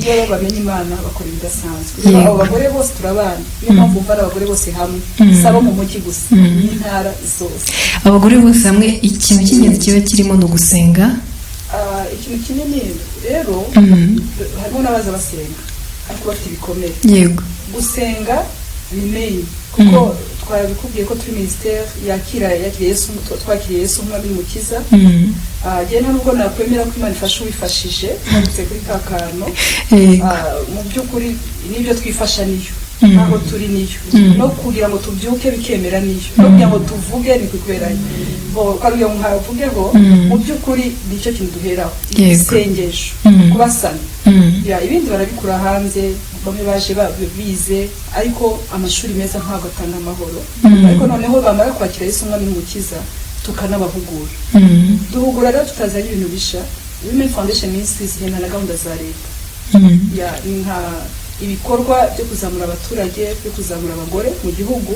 Iyo bamenye Imana bakora ibidasanzwe. Abo bagore bose turabana, niyo mpamvu mvara abagore bose hamwe, sabo mu mujyi gusa, n'intara zose. Abagore bose hamwe, ikintu cy'ingenzi kiba kirimo no gusenga. Ikintu kinini rero, harimo n'abaza basenga ariko bafite ibikomere. Yego, gusenga ni main, kuko twabikubwiye ko turi ministère yakiriye Yesu, twakiriye Yesu nk'umwami n'umukiza. Genda nubwo nakwemera ko Imana ifasha uwifashije ndetse kuri kakano, mu by'ukuri nibyo twifasha niyo aho turi niyo, no kugira ngo tubyuke bikemera niyo, no kugira ngo tuvuge ni kukwerayo kandi iyo nkavuge ngo mu by'ukuri nicyo kintu duheraho, isengesho, kubasana. Ibindi barabikura hanze, bamwe baje bize, ariko amashuri meza ntabwo atanga amahoro. Ariko noneho bamara kwakira Yesu umwami n'umukiza tukanabahugura. Duhugura rero tutazanye ibintu bisha. Women Foundation Ministries igenda na gahunda za leta, nka ibikorwa byo kuzamura abaturage, byo kuzamura abagore mu gihugu.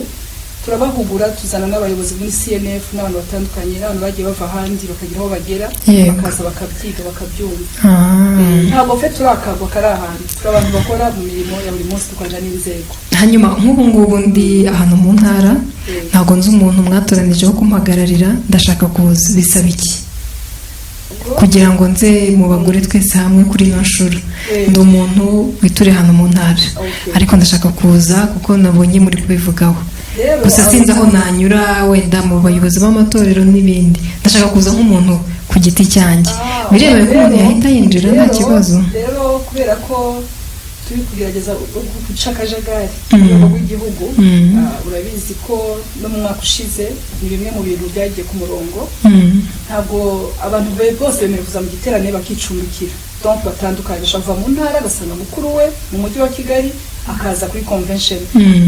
Turabahugura, tuzana n'abayobozi muri CNF n'abantu batandukanye, n'abantu bagiye bava ahandi bakagira aho bagera, bakaza bakabyiga bakabyumva. Ntabwo fe turakagwa kari ahantu, turi abantu bakora mu mirimo ya buri munsi dukorana n'inzego. Hanyuma nk'ubu ngubu ndi ahantu mu ntara, ntabwo nzi umuntu mwatoranije wo kumpagararira, ndashaka kuza, bisaba iki kugira ngo nze mu bagore twese hamwe kuri ino nshuro? Ndi umuntu wituriye hano mu ntara, ariko ndashaka kuza kuko nabonye muri kubivugaho, gusa sinzi aho nanyura, wenda mu bayobozi b'amatorero n'ibindi. Ndashaka kuza nk'umuntu ku giti cyanjye, biremewe ko umuntu yahita yinjira nta kibazo. Rero kubera ko turi kugerageza guca akajagari mu rwego rw'igihugu, urabizi ko no mu mwaka ushize ni bimwe mu bintu byagiye ku murongo. Ntabwo abantu bose bemerewe kuza mu giterane bakicumbikira, donc batandukanye ashava mu ntara agasanga mukuru we mu mujyi wa Kigali akaza kuri convention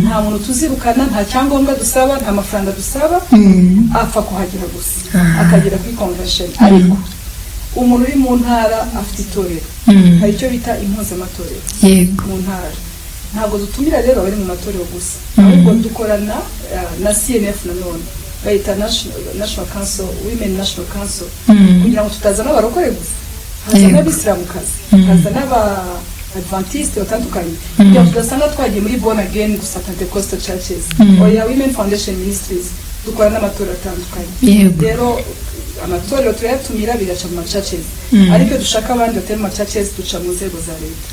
nta muntu tuzirukana nta cyangombwa dusaba nta mafaranga dusaba apfa kuhagera gusa akagera kuri convention ariko umuntu uri mu ntara afite itorero hari icyo bita impuzamatorero mu ntara ntabwo dutumira rero abari mu matorero gusa ahubwo dukorana na CNF nanone bayita National Council Women National Council kugira ngo tutazana abarokore gusa haza n'abisilamukazi haza n'aba Adventiste batandukanye kugira ngo tudasanga twagiye muri born again gusa Pentecostal churches oya Women Foundation Ministries dukora n'amatorero atandukanye rero amatorero turayatumira bigaca mu churches ariko dushaka abandi batari mu churches duca mu nzego za leta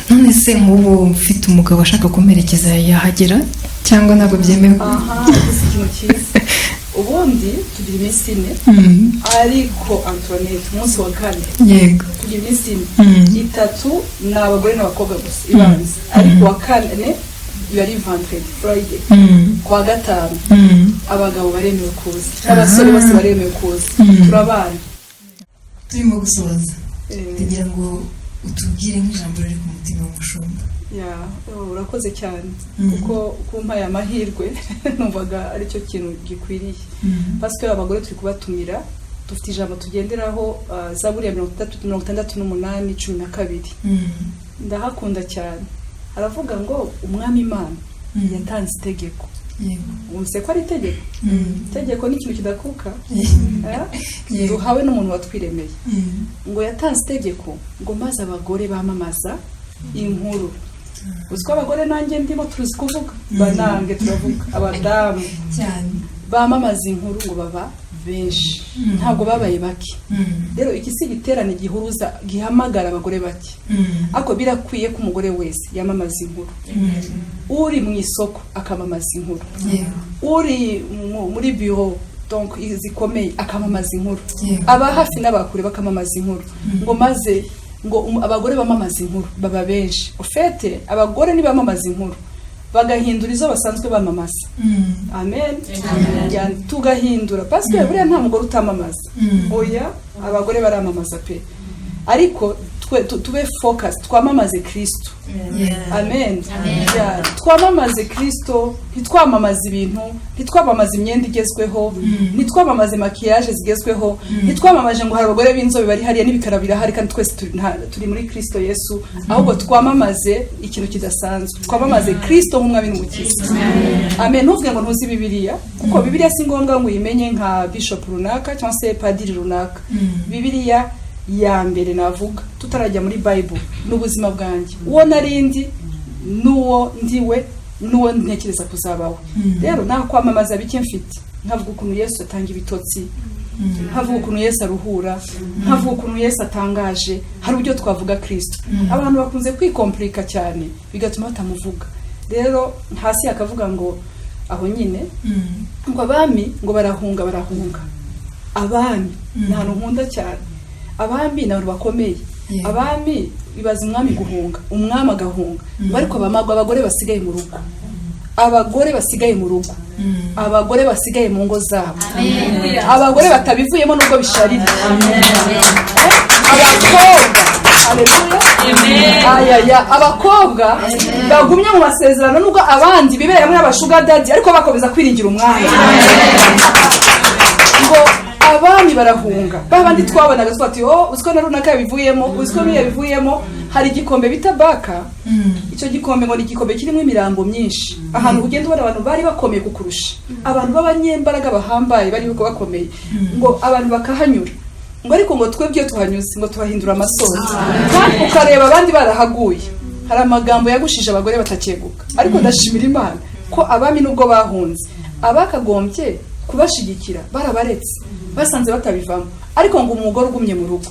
none se nk'ubu mfite umugabo ashaka kumerekeza yahagera cyangwa ntabwo byemewe ikintu cyiza ubundi tugira iminsi 4 ariko Antoinette umunsi wa kane yego tugira iminsi 4 3 ni abagore n'abakobwa gusa ibanza ariko wa kane yari vendredi Friday kwa gatanu abagabo baremewe kuza abasore bose baremewe kuza turabana turimo gusoza kugira ngo utubwire nk'ijambo riri ku mutima w'umushumba urakoze cyane kuko kumpa aya mahirwe numvaga ari cyo kintu gikwiriye parce abagore turi kubatumira dufite ijambo tugenderaho Zaburi ya 68:12 ndahakunda cyane aravuga ngo umwami Imana yatanze itegeko umse ko ari itegeko itegeko ni ikintu kidakuka duhawe n'umuntu watwiremeye ngo yatanze itegeko ngo maze abagore bamamaza inkuru uziko abagore nanjye ndimo tuzi kuvuga banange turavuga abadamu cyane bamamaza inkuru ngo baba benshi ntabwo babaye bake rero iki si giterane gihuruza gihamagara abagore bake ako birakwiye ko umugore wese yamamaza inkuru uri mu isoko akamamaza inkuru uri muri bureau donc izikomeye akamamaza inkuru aba hafi n'abakure bakamamaza inkuru ngo maze ngo abagore bamamaza inkuru baba benshi ufete abagore ni bamamaza inkuru bagahindura izo basanzwe bamamaza amen tugahindura parce que buriya nta mugore utamamaza oya abagore baramamaza pe ariko tube focus twamamaze Kristo amen twamamaze Kristo ntitwamamaze ibintu ntitwamamaze imyenda igezweho ntitwamamaze maquillage zigezweho ntitwamamaje ngo hari abagore b'inzobe bari hariya n'ibikarabira hari kandi twese turi muri Kristo Yesu ahubwo twamamaze ikintu kidasanzwe twamamaze Kristo nk'umwami n'umukiza amen ntuvuge ngo ntuzi Bibiliya kuko Bibiliya si ngombwa ngo uyimenye nka bishop runaka cyangwa se padiri runaka Bibiliya ya mbere navuga tutarajya muri Bible n'ubuzima bwanjye uwo narindi nuwo ndiwe nuwo ntekereza kuzabaho rero nta kwamamaza bike mfite nkavuga ukuntu Yesu atanga ibitotsi nkavuga ukuntu Yesu aruhura nkavuga ukuntu Yesu atangaje hari uburyo twavuga Kristo abantu bakunze kwikomplika cyane bigatuma batamuvuga rero hasi akavuga ngo aho nyine ngo abami ngo barahunga abami nta nkunda cyane abami n'abantu bakomeye abami bibaza umwami guhunga umwami agahunga ariko abagore basigaye mu rugo abagore basigaye mu rugo abagore basigaye mu ngo zabo abagore batabivuyemo nubwo bisharira abakobwa bagumye mu masezerano nubwo abandi bibereye muri abashuga daddy ariko bakomeza kwiringira umwami ngo abami barahunga babandi twabonaga twati uziko na runaka bivuyemo uziko niye bivuyemo hari igikombe bita baka icyo gikombe ngo ni igikombe kirimo imirambo myinshi ahantu ugenda ubona abantu bari bakomeye kukurusha abantu b'abanyembaraga bahambaye bari bakomeye ngo abantu bakahanyura ngo ariko ngo twebwe tuhanyuze ngo tuhahindura amasoro kandi ukareba abandi barahaguye hari amagambo yagushije abagore batakeguka ariko ndashimira Imana ko abami nubwo bahunze abakagombye kubashigikira barabaretse basanze batabivamo ariko ngo umugore ugumye mu rugo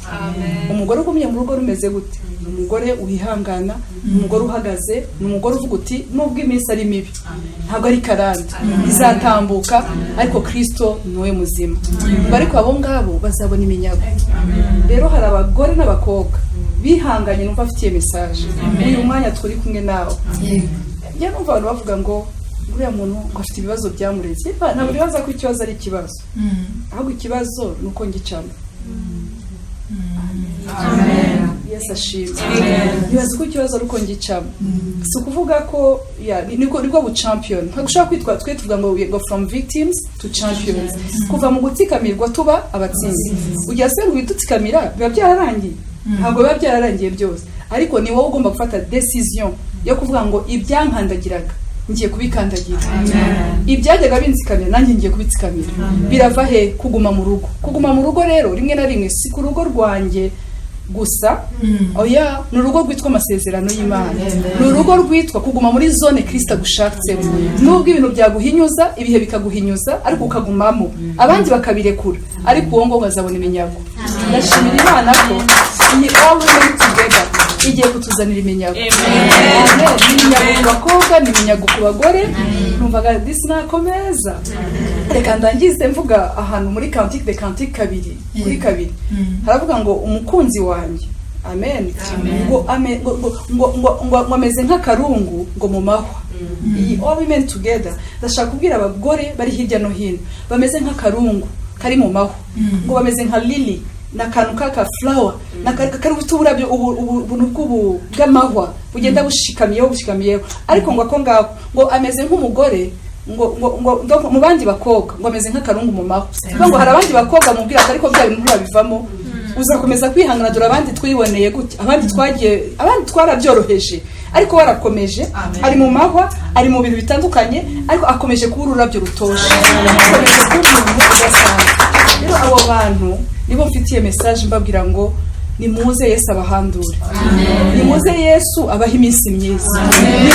umugore ugumye mu rugo rumeze gute umugore uhihangana umugore uhagaze umugore uvuga uti nubwo iminsi ari mibi ntabwo ari karande izatambuka ariko Kristo niwe muzima ariko abo ngabo bazabona iminyago rero hari abagore n'abakobwa bihanganye numva afitiye message uyu mwanya turi kumwe nawe njye numva abantu bavuga ngo uriya muntu ngo afite ibibazo byamureze ntabwo bibaza ko ikibazo ari ikibazo ahubwo ikibazo ni uko ngicamo amen Yes ashimwe nibaza ko ikibazo ari uko ngicamo si ukuvuga ko niko bu champion ntabwo ushobora kwitwa twe tuvuga ngo from victims to champions kuva mu gutsikamirwa tuba abatsinzi ujya se ngo widutsikamira biba byararangiye ntabwo biba byararangiye byose ariko ni wowe ugomba gufata decision yo kuvuga ngo ibyankandagiraga ngiye kubikandagira ibyajyaga binzikamira nanjye ngiye kubitsikamira birava he kuguma mu rugo rero rimwe na rimwe si ku rugo rwanjye gusa oya ni urugo rwitwa amasezerano y'Imana ni urugo rwitwa kuguma muri zone Kristo agushatsemo nubwo ibintu byaguhinyuza ibihe bikaguhinyuza ariko ukagumamo abandi bakabirekura ariko uwo ngo bazabona iminyago ndashimira Imana ko ni all women together igiye kutuzanira iminyago iminyago ku bakobwa n'iminyago ku bagore numvaga disi nakomeza reka ndangize mvuga ahantu muri Cantique de Cantique kuri kabiri haravuga ngo umukunzi wanjye amen ngo ameze nk'akarungu ngo mu mahwa iyi all women together ndashaka kubwira abagore bari hirya no hino bameze nk'akarungu kari mu mahwa ngo bameze nka lily nakantu kaka flower nakari uburabyo ubuntu bw'amahwa bugenda bushikamiyeho ariko ngo ngo ameze nk'umugore ngo mu bandi bakobwa ngo ameze nk'akarungu mu mahwa ngo hari abandi bakobwa mubwira ariko bya bintu babivamo uzakomeza kwihangana dore abandi twiboneye gute abandi twarabyoroheje ariko warakomeje ari mu mahwa ari mu bintu bitandukanye ariko akomeje kuba ururabyo rutoshe akomeje kuba umuntu udasanzwe rero abo bantu nibo mfitiye message mbabwira ngo nimuze Yesu abahandure nimuze Yesu abaha iminsi myiza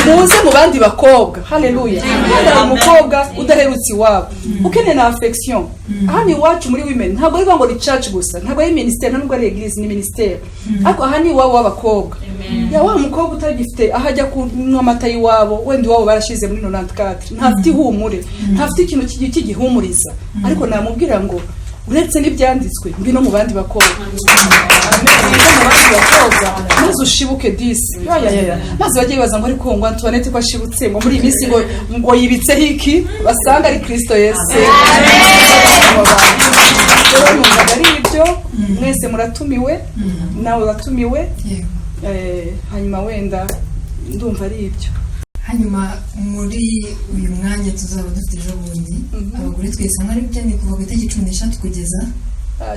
nimuze mu bandi bakobwa haleluya kandi umukobwa udaherutse iwabo ukeneye na affection aha ni iwacu muri women ntabwo ari ngo ni church gusa ntabwo ari ministère ntabwo ari eglise ni ministère ariko aha ni iwabo w'abakobwa ya wa mukobwa utagifite aho ajya kunywa amata y'iwabo wenda iwabo barashize muri 94 ntafite ihumure ntafite ikintu cy'igihumuriza ariko namubwira ngo uretse n'ibyanditswe mbi no mu bandi bakobwa maze ushibuke disi maze bagiye baza ngo ariko ngo Antoinette ko ashibutse ngo muri iyi minsi ngo yibitseho iki basanga ari Kristo Yesu rero numvaga ari ibyo mwese muratumiwe nawe uratumiwe hanyuma wenda ndumva ari ibyo hanyuma muri uyu mwanya tuzaba dufite ejo bundi abagore twese nk'ari byane kuva ku itariki 13 kugeza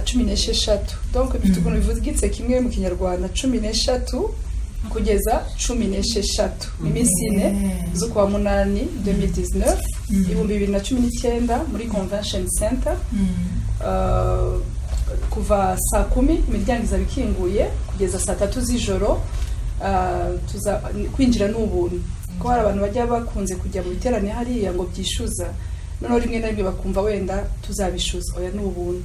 16 donc bifite ukuntu bivugitse kimwe mu kinyarwanda 16 kugeza 16 iminsi ine z'ukwa munani 2019 2019 muri convention center kuva saa 10 imiryango izaba ikinguye kugeza saa 3 z'ijoro tuza kwinjira n'ubuntu ko hari abantu bajya bakunze kujya mu biterane hariya ngo byishyuza noneho rimwe na rimwe bakumva wenda tuzabishyuza oya n'ubuntu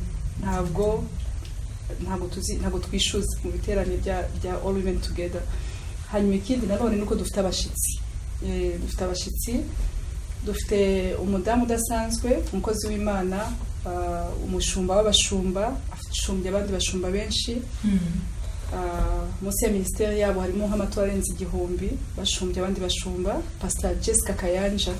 ntabwo twishyuza mu biterane bya all women together hanyuma ikindi nanone nuko dufite abashyitsi dufite umudamu udasanzwe umukozi w'Imana umushumba w'abashumba ashumbye abandi bashumba benshi munsi ya ministeri yabo harimo nk'amatora arenze 1000 bashumbye abandi bashumba Pastor Jessica Kayanja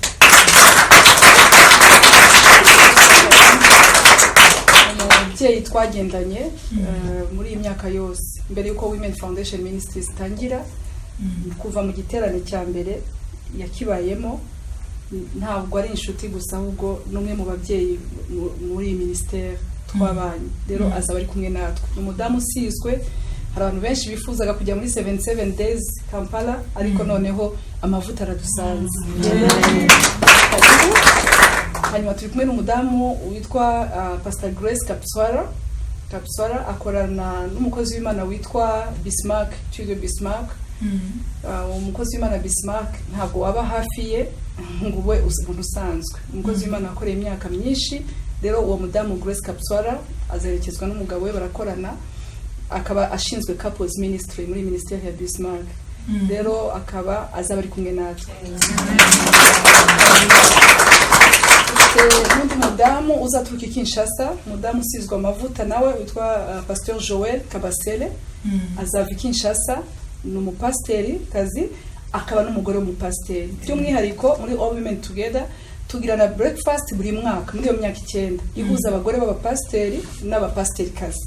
umubyeyi twagendanye muri iyi myaka yose mbere y'uko Women Foundation Ministries itangira kuva mu giterane cya mbere yakibayemo ntabwo ari inshuti gusa ahubwo n'umwe mu babyeyi muri iyi ministeri twabanye rero azaba ari kumwe natwe umudamu usizwe hari abantu benshi bifuzaga kujya muri 77 days Kampala ariko noneho amavuta aradusanze hanyuma turi kumwe n'umudamu witwa Pastor Grace Kapswara akorana n'umukozi w'Imana witwa Bismarck Tudo Bismarck umukozi w'Imana Bismarck ntabwo waba hafi ye ngo ube umuntu usanzwe umukozi w'Imana akoreye imyaka myinshi rero uwo mudamu Grace Kapswara azerekezwa n'umugabo we barakorana akaba ashinzwe couples ministry muri ministeri ya Bismarck rero akaba azaba ari kumwe natwe n'undi mudamu uzaturuka Kinshasa mudamu usizwe amavuta nawe witwa Pasteur Joel Kabasele azava Kinshasa ni umupasteri kazi akaba n'umugore w'umupasteri by'umwihariko muri all women together tugira na breakfast buri mwaka muri iyo myaka 9 ihuza abagore b'abapasiteri n'abapasiterikazi.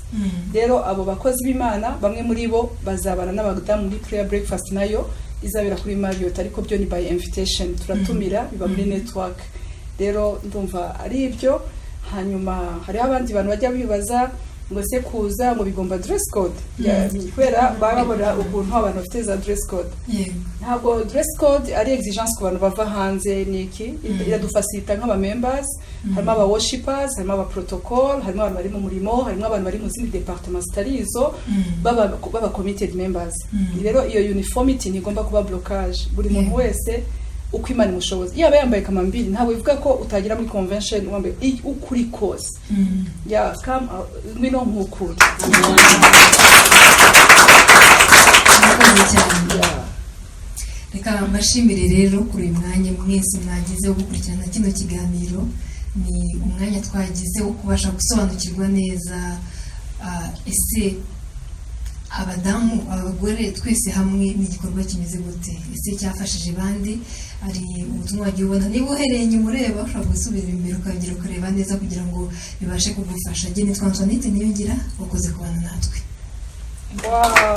Rero abo bakozi b'Imana bamwe muri bo bazabana n'abadamu muri prayer breakfast nayo izabera kuri Marriott, ariko byo ni by invitation, turatumira biba muri network. Rero ndumva ari ibyo. Hanyuma hari abandi bantu bajya bibaza ngo se kuza ngo bigomba dress code, kubera bababona ukuntu abantu bafite za dress code. Ntabwo dress code ari exigence ku bantu bava hanze, niki iradufasita nk'aba members, harimo aba worshipers, harimo aba protocol, harimo abantu bari mu murimo, harimo abantu bari mu zindi departments zitari izo baba committed members. Rero iyo uniformity ntigomba kuba blockage, buri muntu wese uko Imana imushoboza. Yaba yambaye kamambiri ntabwo bivuga ko utagira muri convention wambaye ukuri kose. Ya come ngwino nk'ukuri. Reka mbashimire rero kuri uyu mwanya mwese mwagize wo gukurikirana kino kiganiro. Ni umwanya twagize wo kubasha gusobanukirwa neza ese abadamu abagore twese hamwe n'igikorwa kimeze gute, ese cyafashije bandi. Ari ubutumwa wagiye ubona, niba uhereye inyuma ureba ushobora gusubira imbere ukongera ukareba neza kugira ngo bibashe kugufasha. Jye nitwa Antoinette Niyongira, wakoze kubana natwe. Wow.